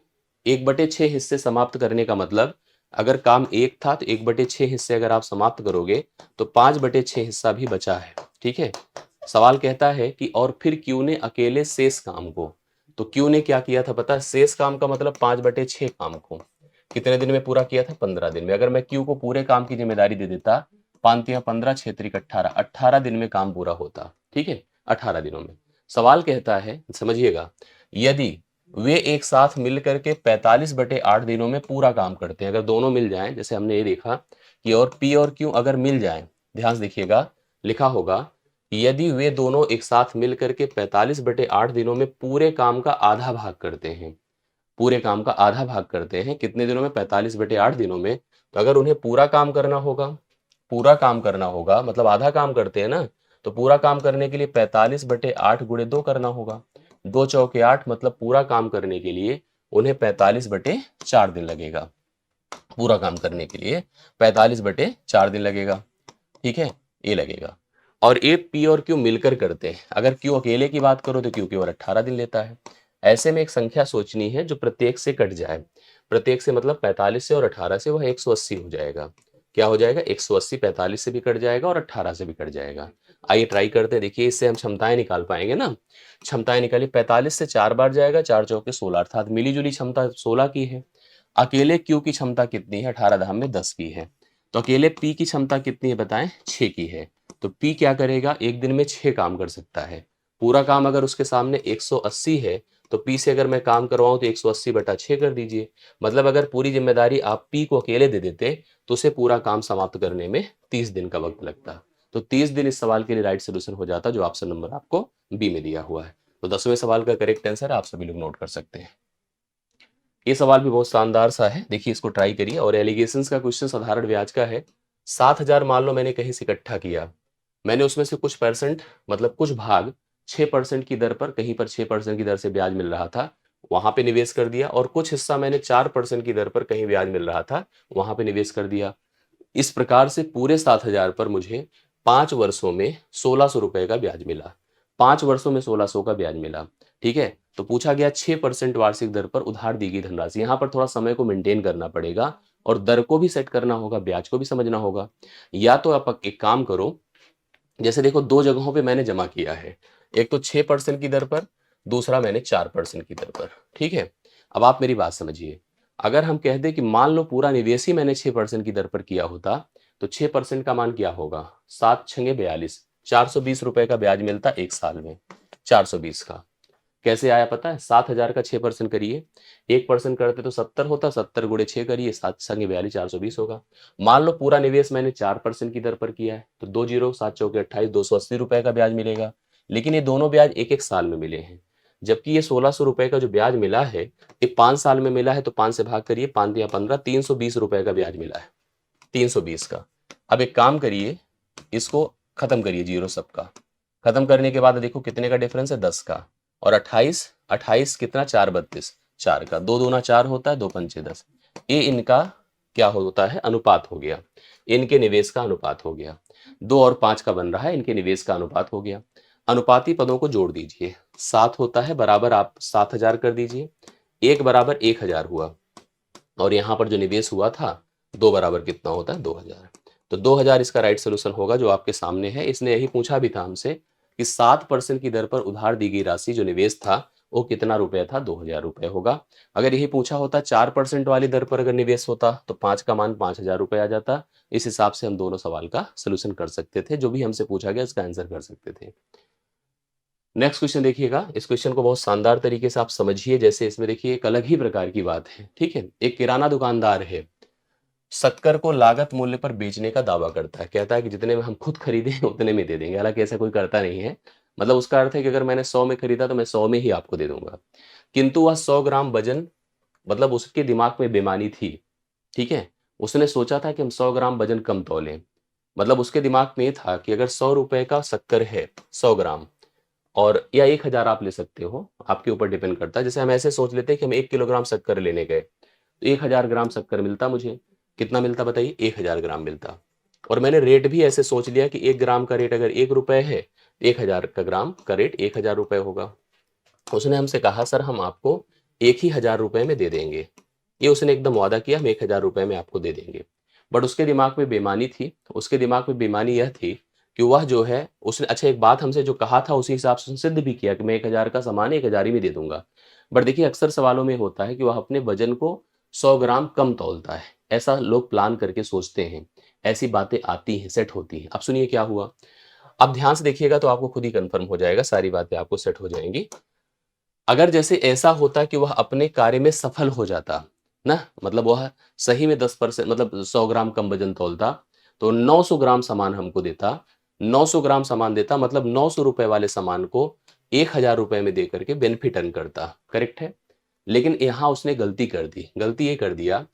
1/6 हिस्से समाप्त करने का मतलब, अगर काम एक था तो 1/6 हिस्से अगर आप समाप्त करोगे तो 5/6 हिस्सा भी बचा है, ठीक है। सवाल कहता है कि और फिर क्यू ने अकेले शेष काम को, तो क्यू ने क्या किया था पता है? शेष काम का मतलब 5/6 काम को कितने दिन में पूरा किया था? 15 दिन में। अगर मैं क्यू को पूरे काम की जिम्मेदारी दे देता, 5×3 = 15, 6×3 = 18, 18 दिन में काम पूरा होता, ठीक है, 18 दिनों में। सवाल कहता है, समझिएगा, यदि वे एक साथ मिलकर के 45/8 दिनों में पूरा काम करते हैं, अगर दोनों मिल जाएं, जैसे हमने ये देखा कि और पी और क्यू अगर मिल जाएं, ध्यान से देखिएगा, लिखा होगा यदि वे दोनों एक साथ मिलकर के 45/8 दिनों में पूरे काम का आधा भाग करते हैं, पूरे काम का आधा भाग करते हैं कितने दिनों में? 45/8 दिनों में। तो अगर उन्हें पूरा काम करना होगा, पूरा काम करना होगा मतलब आधा काम करते हैं ना, तो पूरा काम करने के लिए 45/8 गुणे 2 करना होगा। 2 चौके 8, मतलब पूरा काम करने के लिए उन्हें 45/4 दिन लगेगा। पूरा काम करने के लिए 45/4 दिन लगेगा, ठीक है, ये लगेगा। और ए पी और क्यू मिलकर करते हैं। अगर क्यू अकेले की बात करो तो क्यू केवल 18 दिन लेता है। ऐसे में एक संख्या सोचनी है जो प्रत्येक से कट जाए। प्रत्येक से मतलब 45 से और 18 से, वह 180 हो जाएगा। क्या हो जाएगा? 180 45 से भी कट जाएगा और 18 से भी कट जाएगा। आइए ट्राई करते हैं, देखिए इससे हम क्षमताएं निकाल पाएंगे ना। क्षमताएं निकालिए, 45 से 4 बार जाएगा, 4 चौके 16, अर्थात मिली जुली क्षमता 16 की है। अकेले क्यू की क्षमता कितनी है? 18 धाम में 10 की है। तो अकेले पी की क्षमता कितनी है बताएं? 6 की है। तो पी क्या करेगा? एक दिन में 6 काम कर सकता है। पूरा काम अगर उसके सामने 180 है, तो पी से अगर मैं काम करवाऊं तो 180/6 कर दीजिए। मतलब अगर पूरी जिम्मेदारी आप पी को अकेले दे देते तो उसे पूरा काम समाप्त करने में 30 दिन का वक्त लगता। तो 30 दिन इस सवाल के लिए राइट सोल्यूशन हो जाता, जो ऑप्शन नंबर आपको बी में दिया हुआ है। तो 10वें सवाल का करेक्ट आंसर आप सभी लोग नोट कर सकते हैं। ये सवाल भी बहुत शानदार सा है, देखिए इसको ट्राई करिए। और एलिगेशंस का क्वेश्चन साधारण ब्याज का है। 7,000 मान लो मैंने कहीं से इकट्ठा किया, मैंने उसमें से कुछ परसेंट मतलब कुछ भाग 6% की दर पर, कहीं पर 6% की दर से ब्याज मिल रहा था, वहां पे निवेश कर दिया, और कुछ हिस्सा मैंने 4% की दर पर कहीं ब्याज मिल रहा था, वहां पे निवेश कर दिया। इस प्रकार से पूरे 7,000 पर मुझे 5 वर्षों में 1,600 रुपए का ब्याज मिला। 5 वर्षों में 1,600 का ब्याज मिला, ठीक है। तो पूछा गया 6% वार्षिक दर पर उधार दी गई धनराशि। यहाँ पर थोड़ा समय को मेंटेन करना पड़ेगा और दर को भी सेट करना होगा, ब्याज को भी समझना होगा। या तो आप एक काम करो, जैसे देखो 2 जगहों पे मैंने जमा किया है। एक तो 6% की दर पर, दूसरा मैंने 4% की दर पर, ठीक है? अब आप मेरी बात समझिए। अगर हम कह दें कि मान लो पूरा निवेश ही मैंने 6% की दर पर किया होता, तो 6% का मान क्या होगा? 7 छंगे 42, ₹420 का ब्याज मिलता 1 साल में, 420 का। कैसे आया पता है? 7,000 का 6% करिए, 1% करते तो 70 होता, 70 गुणे 6 करिए, 7 छंगे 42, 420 होगा। मान लो पूरा निवेश मैंने 4% की दर पर किया है, तो 2 जीरो, 7 चौके 28, ₹280 का ब्याज मिलेगा। लेकिन ये दोनों ब्याज एक-एक साल में मिले हैं। जबकि ये ₹1600 का जो ब्याज मिला है, ये 5 साल में मिला है, तो 5 से भाग करिए, 5 तिया 15, ₹320 का ब्याज मिला है, 320 का। अब एक काम करिए, इसको खत्म करिए जीरो सबका। खत्म करने के बाद देखो कितने का डिफरेंस है? 10 का। और 28, 28 कितना? 4 32, 4 का। 2 दूना 4 होता है, 2 पंचे 10। ये इनका क्या होता है? अनुपात हो गया। इनके निवेश का अनुपात हो गया। 2 और 5 का बन रहा है, इनके निवेश का अनुपात हो गया। अनुपाती पदों को जोड़ दीजिए। 7 होता है बराबर, आप 7000 कर दीजिए। 1 बराबर 1000 हुआ। और यहाँ पर जो निवेश हुआ था 2 बराबर कितना होता है? 2000। तो 2000 इसका राइट सोल्यूशन होगा, जो आपके सामने है। इसने यही पूछा भी था हमसे कि 7% की दर पर उधार दी गई राशि जो निवेश था वो कितना रुपए था? 2000 रुपए होगा। अगर यही पूछा होता 4% वाली दर पर अगर निवेश होता तो 5 का मान 5000 रुपए आ जाता। इस हिसाब से हम दोनों सवाल का सोल्यूशन कर सकते थे, जो भी हमसे पूछा गया इसका आंसर कर सकते थे। नेक्स्ट क्वेश्चन देखिएगा। इस क्वेश्चन को बहुत शानदार तरीके से आप समझिए। जैसे इसमें देखिए एक अलग ही प्रकार की बात है, ठीक है? एक किराना दुकानदार है, शक्कर को लागत मूल्य पर बेचने का दावा करता है। कहता है कि जितने में हम खुद खरीदे उतने में दे देंगे। हालांकि ऐसा कोई करता नहीं है। मतलब उसका अर्थ है कि अगर मैंने 100 में खरीदा तो मैं 100 में ही आपको दे दूंगा। किंतु वह 100 ग्राम वजन, मतलब उसके दिमाग में बेईमानी थी, ठीक है? उसने सोचा था कि हम 100 ग्राम वजन कम तौलें। मतलब उसके दिमाग में ये था कि अगर 100 रुपए का शक्कर है, 100 ग्राम, और या 1000 आप ले सकते हो, आपके ऊपर डिपेंड करता है। जैसे हम ऐसे सोच लेते हैं कि हम 1 किलोग्राम शक्कर लेने गए, तो 1000 ग्राम शक्कर मिलता मुझे। कितना मिलता बताइए? 1000 ग्राम मिलता। और मैंने रेट भी ऐसे सोच लिया कि 1 ग्राम का रेट अगर 1 रुपए है, 1000 का ग्राम का रेट 1000 रुपए होगा। उसने हमसे कहा सर हम आपको 1000 में दे देंगे। ये उसने एकदम वादा किया, हम 1000 में आपको दे देंगे। बट उसके दिमाग में बेईमानी थी। उसके दिमाग में बेईमानी यह थी कि वह जो है उसने अच्छा एक बात हमसे जो कहा था उसी हिसाब से उसने सिद्ध भी किया कि मैं 1000 का सामान 1000 ही में दे दूंगा। बट देखिए अक्सर सवालों में होता है कि वह अपने वजन को 100 ग्राम कम तौलता है। ऐसा लोग प्लान करके सोचते हैं। ऐसी बातें आती हैं, सेट होती हैं। अब सुनिए क्या हुआ। अब ध्यान से देखिएगा तो आपको खुद ही कंफर्म हो जाएगा, सारी बातें आपको सेट हो जाएंगी। अगर जैसे ऐसा होता कि वह अपने कार्य में सफल हो जाता, ना मतलब वह सही में 10% मतलब 100 ग्राम कम वजन तौलता, तो 900 ग्राम सामान हमको देता। 900 ग्राम सामान देता मतलब 900 रुपए वाले सामान को 1000 रुपए में दे करके बेनिफिट अर्न करता। करेक्ट है? लेकिन यहाँ उसने गलती कर दी। गलती ये कर दिया,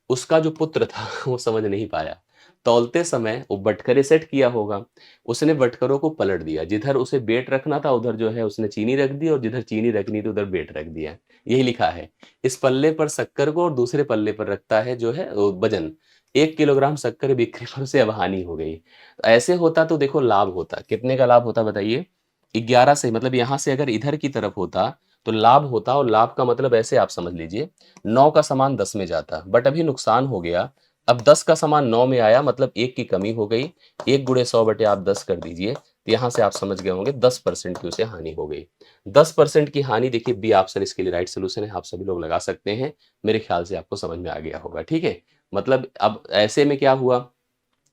उसका जो पुत्र था वो समझ नहीं पाया। तौलते समय वो बटखरे सेट किया होगा, उसने बटखरों को पलट दिया। जिधर उसे बेट रखना था उधर जो है उसने चीनी रख दी, और जिधर चीनी रखनी थी उधर बेट रख दिया। यही लिखा है। इस पल्ले पर शक्कर को और दूसरे पल्ले पर रखता है जो है वजन। 1 किलोग्राम शक्कर बिक्री पर उसे अब हानि हो गई। ऐसे होता तो देखो लाभ होता। कितने का लाभ होता बताइए? 11 से, मतलब यहाँ से अगर इधर की तरफ होता तो लाभ होता, और लाभ का मतलब ऐसे आप समझ लीजिए 9 का सामान 10 में जाता। बट अभी नुकसान हो गया। अब 10 का सामान 9 में आया मतलब 1 की कमी हो गई। 1 गुणे 100 बटे आप 10 कर दीजिए, तो यहाँ से आप समझ गए होंगे 10% की उसे हानि हो गई। 10% की हानि, देखिए बी ऑप्शन इसके लिए राइट सोल्यूशन है। आप सभी लोग लगा सकते हैं। मेरे ख्याल से आपको समझ में आ गया होगा, ठीक है? मतलब अब ऐसे में क्या हुआ,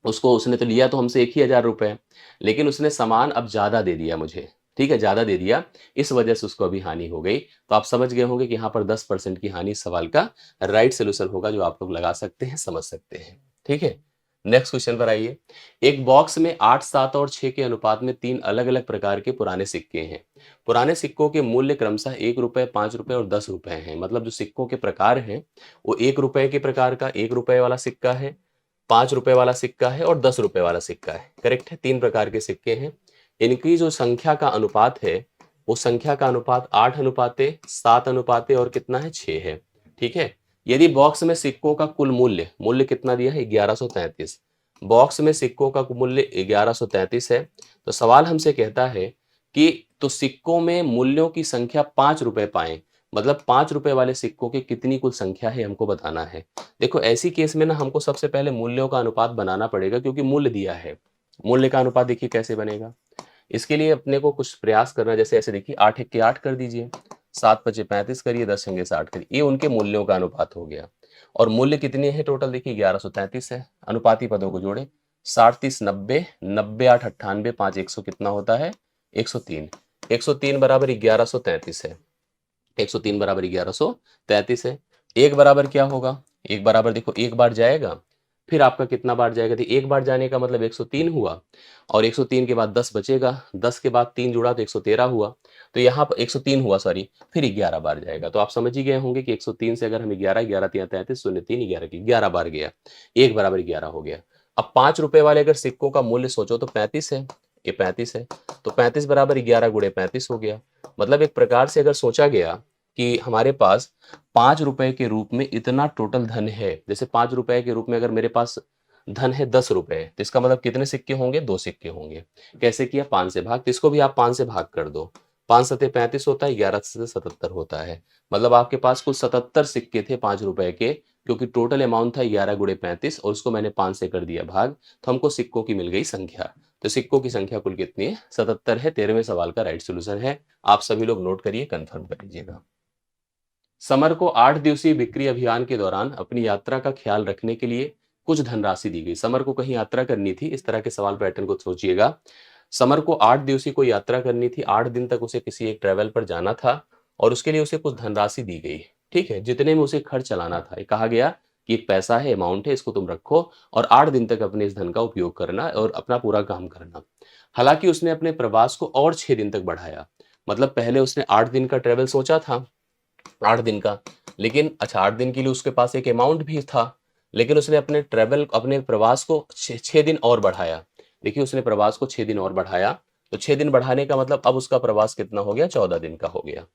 उसको उसने तो लिया तो हमसे 1 ही 1000 रुपए, लेकिन उसने सामान अब ज़्यादा दे दिया मुझे, ठीक है? ज़्यादा दे दिया, इस वजह से उसको अभी हानि हो गई। तो आप समझ गए होंगे कि यहाँ पर 10% की हानि इस सवाल का राइट सॉल्यूशन होगा, जो आप लोग लगा सकते हैं, समझ सकते हैं, ठीक है? नेक्स्ट क्वेश्चन पर आइए। एक बॉक्स में 8, 7 और 6 के अनुपात में 3 अलग-अलग प्रकार के पुराने सिक्के हैं। पुराने सिक्कों के मूल्य क्रमशः ₹1, ₹5 और ₹10 हैं। मतलब जो सिक्कों के प्रकार हैं, वो ₹1 के प्रकार का ₹1 वाला सिक्का है, ₹5 वाला सिक्का है और ₹10 वाला सिक्का है। करेक्ट है? 3 प्रकार के सिक्के हैं। इनकी जो संख्या का अनुपात है, वो संख्या का अनुपात 8 अनुपाते 7 अनुपाते और कितना है? 6 है। ठीक है? यदि बॉक्स में सिक्कों का कुल मूल्य, मूल्य कितना दिया है? 1133। बॉक्स में सिक्कों का मूल्य 1133 है। तो सवाल हमसे कहता है कि तो सिक्कों में मूल्यों की संख्या 5 रुपए पाएँ, मतलब 5 रुपए वाले सिक्कों की कितनी कुल संख्या है हमको बताना है। देखो ऐसी केस में ना हमको सबसे पहले मूल्यों का अनुपात बनाना पड़ेगा क्योंकि मूल्य दिया है। मूल्य का अनुपात देखिए कैसे बनेगा? इसके लिए अपने को कुछ प्रयास करना जैसे ऐसे देखिए 8 एक के 8 कर दीजिए, 7 पचे 35 करिए, 10 छंगे 60 करिए, ये उनके मूल्यों का अनुपात हो गया। और मूल्य कितने हैं टोटल देखिए 1133 है। अनुपाती पदों को जोड़े 60 30 90, 90 8 98, 5 100 कितना होता है? 103। 103 बराबर 1133 है। 103 बराबर 1133 है। 1 बराबर क्या होगा? 1 बराबर देखो 1 बार जाएगा, फिर आपका कितना बार जाएगा? तो 1 बार जाने का मतलब 103 हुआ और 103 के बाद 10 बचेगा, 10 के बाद 3 जुड़ा तो 113 हुआ। तो यहाँ पर 103 हुआ सॉरी, फिर 11 बार जाएगा। तो आप समझ ही गए होंगे कि 103 से अगर हम 11, 11 तिया 33, 0 3 11 की 11 बार गया, 1 बराबर 11 हो गया। अब 5 रुपए वाले अगर सिक्कों का मूल्य सोचो तो 35 है, ये 35 है, तो 35 बराबर 11 गुणे 35 हो गया। मतलब एक प्रकार से अगर सोचा गया कि हमारे पास 5 रुपए के रूप में इतना टोटल धन है, जैसे 5 रुपए के रूप में अगर मेरे पास धन है 10 रुपए, तो इसका मतलब कितने सिक्के होंगे? 2 सिक्के होंगे। कैसे किया? 5 से भाग, तो इसको भी आप 5 से भाग कर दो। 5 सते 35 होता है, 11 से 77 होता है। मतलब आपके पास कुल 77 सिक्के थे 5 रुपए के, क्योंकि टोटल अमाउंट था 11 गुणे 35 और उसको मैंने 5 से कर दिया भाग, तो हमको सिक्कों की मिल गई संख्या। तो सिक्कों की संख्या कुल कितनी है? 77 है। 13वें सवाल का राइट सॉल्यूशन है। आप सभी लोग नोट करिए, कंफर्म कर लीजिएगा। समर को 8 दिवसीय बिक्री अभियान के दौरान अपनी यात्रा का ख्याल रखने के लिए कुछ धनराशि दी गई। समर को कहीं यात्रा करनी थी, इस तरह के सवाल पैटर्न को सोचिएगा। समर को 8 दिवसीय कोई यात्रा करनी थी, 8 दिन तक उसे किसी एक ट्रैवल पर जाना था और उसके लिए उसे कुछ धनराशि दी गई। ठीक है, जितने में उसे खर्च चलाना था। ये कहा गया कि एक पैसा है, अमाउंट है, इसको तुम रखो और 8 दिन तक अपने इस धन का उपयोग करना और अपना पूरा काम करना। हालांकि उसने अपने प्रवास को और 6 दिन तक बढ़ाया। मतलब पहले उसने 8 दिन का ट्रैवल सोचा था, 8 दिन का, लेकिन अच्छा 8 दिन के लिए उसके पास एक अमाउंट भी था, लेकिन उसने अपने प्रवास को 6 दिन और बढ़ाया। देखिए उसने प्रवास को 6 दिन और बढ़ाया, तो 6 दिन बढ़ाने का मतलब अब उसका प्रवास कितना हो गया? 14 दिन का हो गया।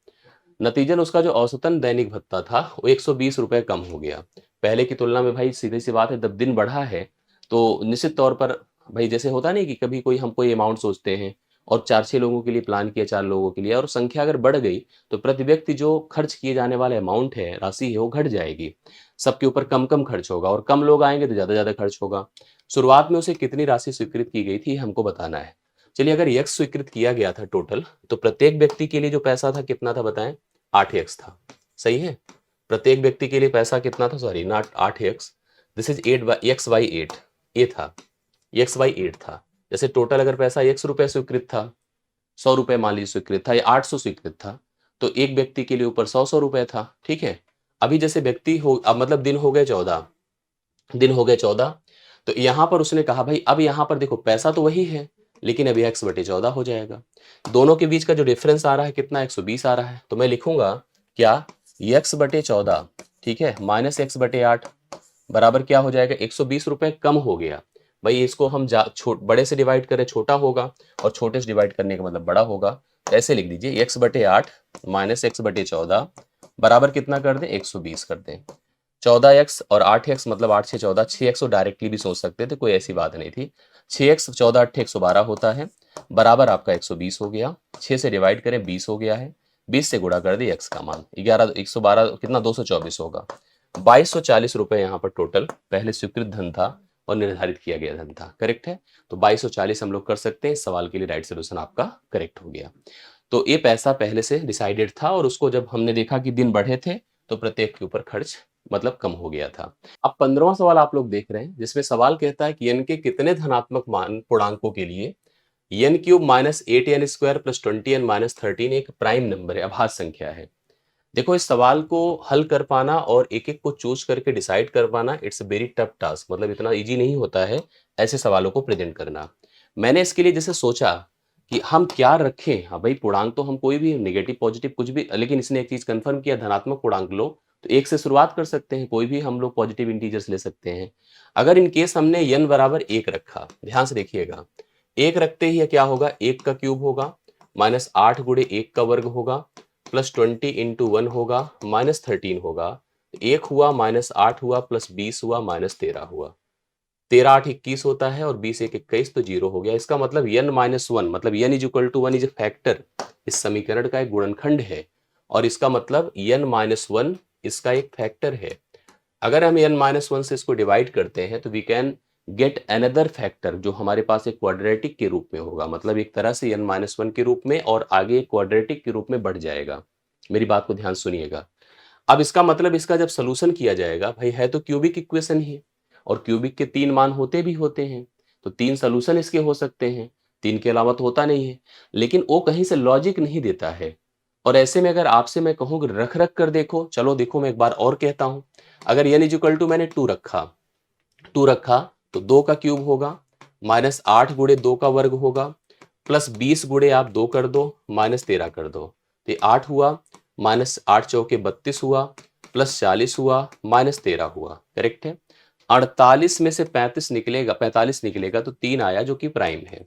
नतीजन उसका जो औसतन दैनिक भत्ता था वो 120 रुपए कम हो गया। पहले की तुलना में भाई सीधी सी बात है, जब दिन बढ़ा है तो निश्चित तौर पर भाई जैसे होता नहीं कि कभी कोई हम कोई अमाउंट सोचते हैं और 4-6 लोगों के लिए प्लान किया, 4 लोगों के लिए, और संख्या अगर बढ़ गई तो प्रति व्यक्ति जो खर्च किए जाने वाले अमाउंट है, राशि है, वो घट जाएगी। सबके ऊपर कम-कम खर्च होगा और कम लोग आएँगे तो ज़्यादा-ज़्यादा खर्च होगा। शुरुआत में उसे कितनी राशि स्वीकृत की गई थी, ये हमको बताना है। चलिए अगर यक्स स्वीकृत किया गया था टोटल, तो प्रत्येक व्यक्ति के लिए जो पैसा था कितना था बताएँ? 8x था। सही है? प्रत्येक व्यक्ति के लिए पैसा कितना था? Sorry not 8x, this is 8 by x by 8, ये था। x बाय 8 था। जैसे टोटल अगर पैसा x रुपए स्वीकृत था, 100 रुपए मान लीजिए स्वीकृत था या 800 स्वीकृत था, तो एक व्यक्ति के लिए ऊपर 100-100 रुपए था। ठीक है? अभी जैसे व्यक्ति हो अब मतलब दिन हो गए 14, दिन हो गए 14, तो यहाँ पर उसने कहा भाई अब यहाँ पर देखो पैसा तो वही है, लेकिन अब x बटे 14 हो जाएगा। दोनों के बीच का जो डिफरेंस आ रहा है कितना? 120 आ रहा है। तो मैं लिखूंगा क्या? x बटे 14, ठीक है, माइनस x बटे 8 बराबर क्या हो जाएगा? 120 रुपए कम हो गया। भाई इसको हम बड़े से डिवाइड करें छोटा होगा और छोटे से डिवाइड करने का मतलब बड़ा होगा। तो ऐसे लिख दीजिए x बटे 8 माइनस x बटे 14 बराबर कितना कर दें? 120 कर दें। 14x और 8x मतलब 8 6 14, 6x को डायरेक्टली भी सोच सकते थे, कोई ऐसी बात नहीं थी। 6x 14 8 112 होता है, बराबर आपका 120 हो गया। 6 से डिवाइड करें 20 हो गया है, 20 से गुणा कर दिए x का मान 11 112 कितना? 224 होगा। 2240 रुपए यहाँ पर टोटल पहले स्वीकृत धन था और निर्धारित किया गया धन था। करेक्ट है? तो 2240 हम लोग कर सकते हैं। इस सवाल के लिए राइट सोल्यूशन आपका करेक्ट हो गया। तो ये पैसा पहले से डिसाइडेड था और उसको जब हमने देखा कि दिन बढ़े थे तो प्रत्येक के ऊपर खर्च मतलब कम हो गया था। अब 15वां सवाल आप लोग देख रहे हैं जिसमें सवाल कहता है कि n के कितने धनात्मक मान पूर्णांकों के लिए n cube minus 8n square plus 20n minus 13 एक प्राइम नंबर है, अभाज्य संख्या है। देखो इस सवाल को हल कर पाना और एक एक को चूज करके डिसाइड कर पाना, इट्स वेरी टफ टास्क, मतलब इतना इजी नहीं होता है ऐसे सवालों को प्रेजेंट करना। मैंने इसके लिए जैसे सोचा कि हम क्या रखें। हाँ भाई पूर्णांक तो हम कोई भी नेगेटिव पॉजिटिव कुछ भी, लेकिन इसने एक चीज कंफर्म किया धनात्मक पूर्णांक लो, तो एक से शुरुआत कर सकते हैं, कोई भी हम लोग पॉजिटिव इंटीजर्स ले सकते हैं। अगर इन केस हमने n बराबर 1 रखा, ध्यान से देखिएगा, 1 रखते ही क्या होगा? 1 का क्यूब होगा माइनस 8 गुणे 1 का वर्ग होगा प्लस 20 इंटू 1 होगा माइनस 13 होगा। 1 हुआ माइनस 8 हुआ प्लस 20 हुआ माइनस 13 हुआ। 13 8 21 होता है और 20 1 21, तो 0 हो गया। इसका मतलब n माइनस 1 मतलब n is equal to 1 is a factor, इस समीकरण का एक गुणनखंड है और इसका मतलब n-1 इसका एक फैक्टर है। अगर हम n-1 से इसको डिवाइड करते हैं तो we can get another factor जो हमारे पास एक क्वाड्रेटिक के रूप में होगा, मतलब एक तरह से n-1 के रूप में और आगे एक क्वाड्रेटिक के रूप में बढ़ जाएगा। मेरी बात को ध्यान सुनिएगा। अब इसका मतलब इसका जब सॉल्यूशन किया जाएगा, भाई है तो क्यूबिक इक्वेशन ही और क्यूबिक के 3 मान होते भी होते हैं, तो 3 सॉल्यूशन इसके हो सकते हैं, 3 के अलावा तो होता नहीं है। लेकिन वो कहीं से लॉजिक नहीं देता है और ऐसे में अगर आपसे मैं कहूँ कि रख-रख कर देखो, चलो देखो मैं एक बार और कहता हूँ। अगर n इक्वल टू मैंने 2 रखा, 2 रखा तो 2 का क्यूब होगा, -8 गुणे 2 का वर्ग होगा, प्लस 20 गुणे आप 2 कर दो, -13 कर दो। तो ये 8 हुआ, -8 चौके 32 हुआ, प्लस 40 हुआ, -13 हुआ, करेक्ट है। 48 में से 35 निकलेगा, 45 निकलेगा तो 3 आया जो कि प्राइम है।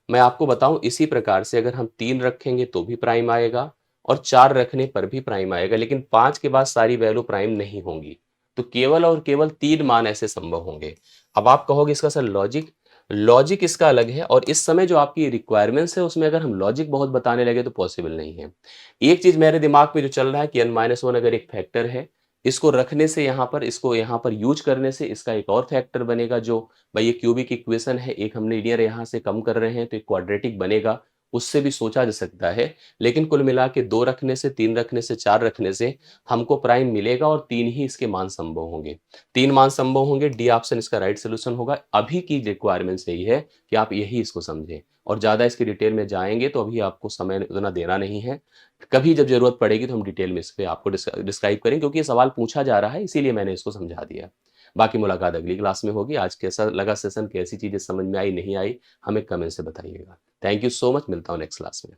मैं आपको बताऊं इसी प्रकार से अगर हम 3 रखेंगे तो भी प्राइम आएगा और 4 रखने पर भी प्राइम आएगा, लेकिन 5 के बाद सारी वैल्यू प्राइम नहीं होंगी। तो केवल और केवल 3 मान ऐसे संभव होंगे। अब आप कहोगे इसका सर लॉजिक, लॉजिक इसका अलग है और इस समय जो आपकी रिक्वायरमेंट्स है उसमें अगर हम लॉजिक बहुत बताने लगे तो पॉसिबल नहीं है। एक चीज मेरे दिमाग में जो चल रहा है कि n-1 अगर एक फैक्टर है, इसको रखने से यहाँ पर, इसको यहाँ पर यूज करने से इसका एक और फैक्टर बनेगा जो भाई ये क्यूबिक इक्वेशन है, एक हम लीनियर यहाँ से कम कर रहे हैं तो एक क्वाड्रेटिक बनेगा, उससे भी सोचा जा सकता है। लेकिन कुल मिला के 2 रखने से, 3 रखने से, 4 रखने से हमको प्राइम मिलेगा और 3 ही इसके मान संभव होंगे। 3 मान संभव होंगे, डी ऑप्शन इसका राइट सॉल्यूशन होगा। अभी की रिक्वायरमेंट्स यही है कि आप यही इसको समझें और ज़्यादा इसकी डिटेल में जाएँगे तो अभी आपको समय उतना देना नहीं है। कभी जब ज़रूरत पड़ेगी तो हम डिटेल में इस पे आपको डिस्क्राइब करेंगे क्योंकि ये सवाल पूछा जा रहा है इसीलिए मैंने इसको समझा दिया। बाकी मुलाकात अगली क्लास में होगी। आज कैसा लगा सेशन, कैसी चीज़ें समझ में आई, नहीं आई, हमें कमेंट से बताइएगा। थैंक यू सो मच, मिलता हूँ नेक्स्ट क्लास में।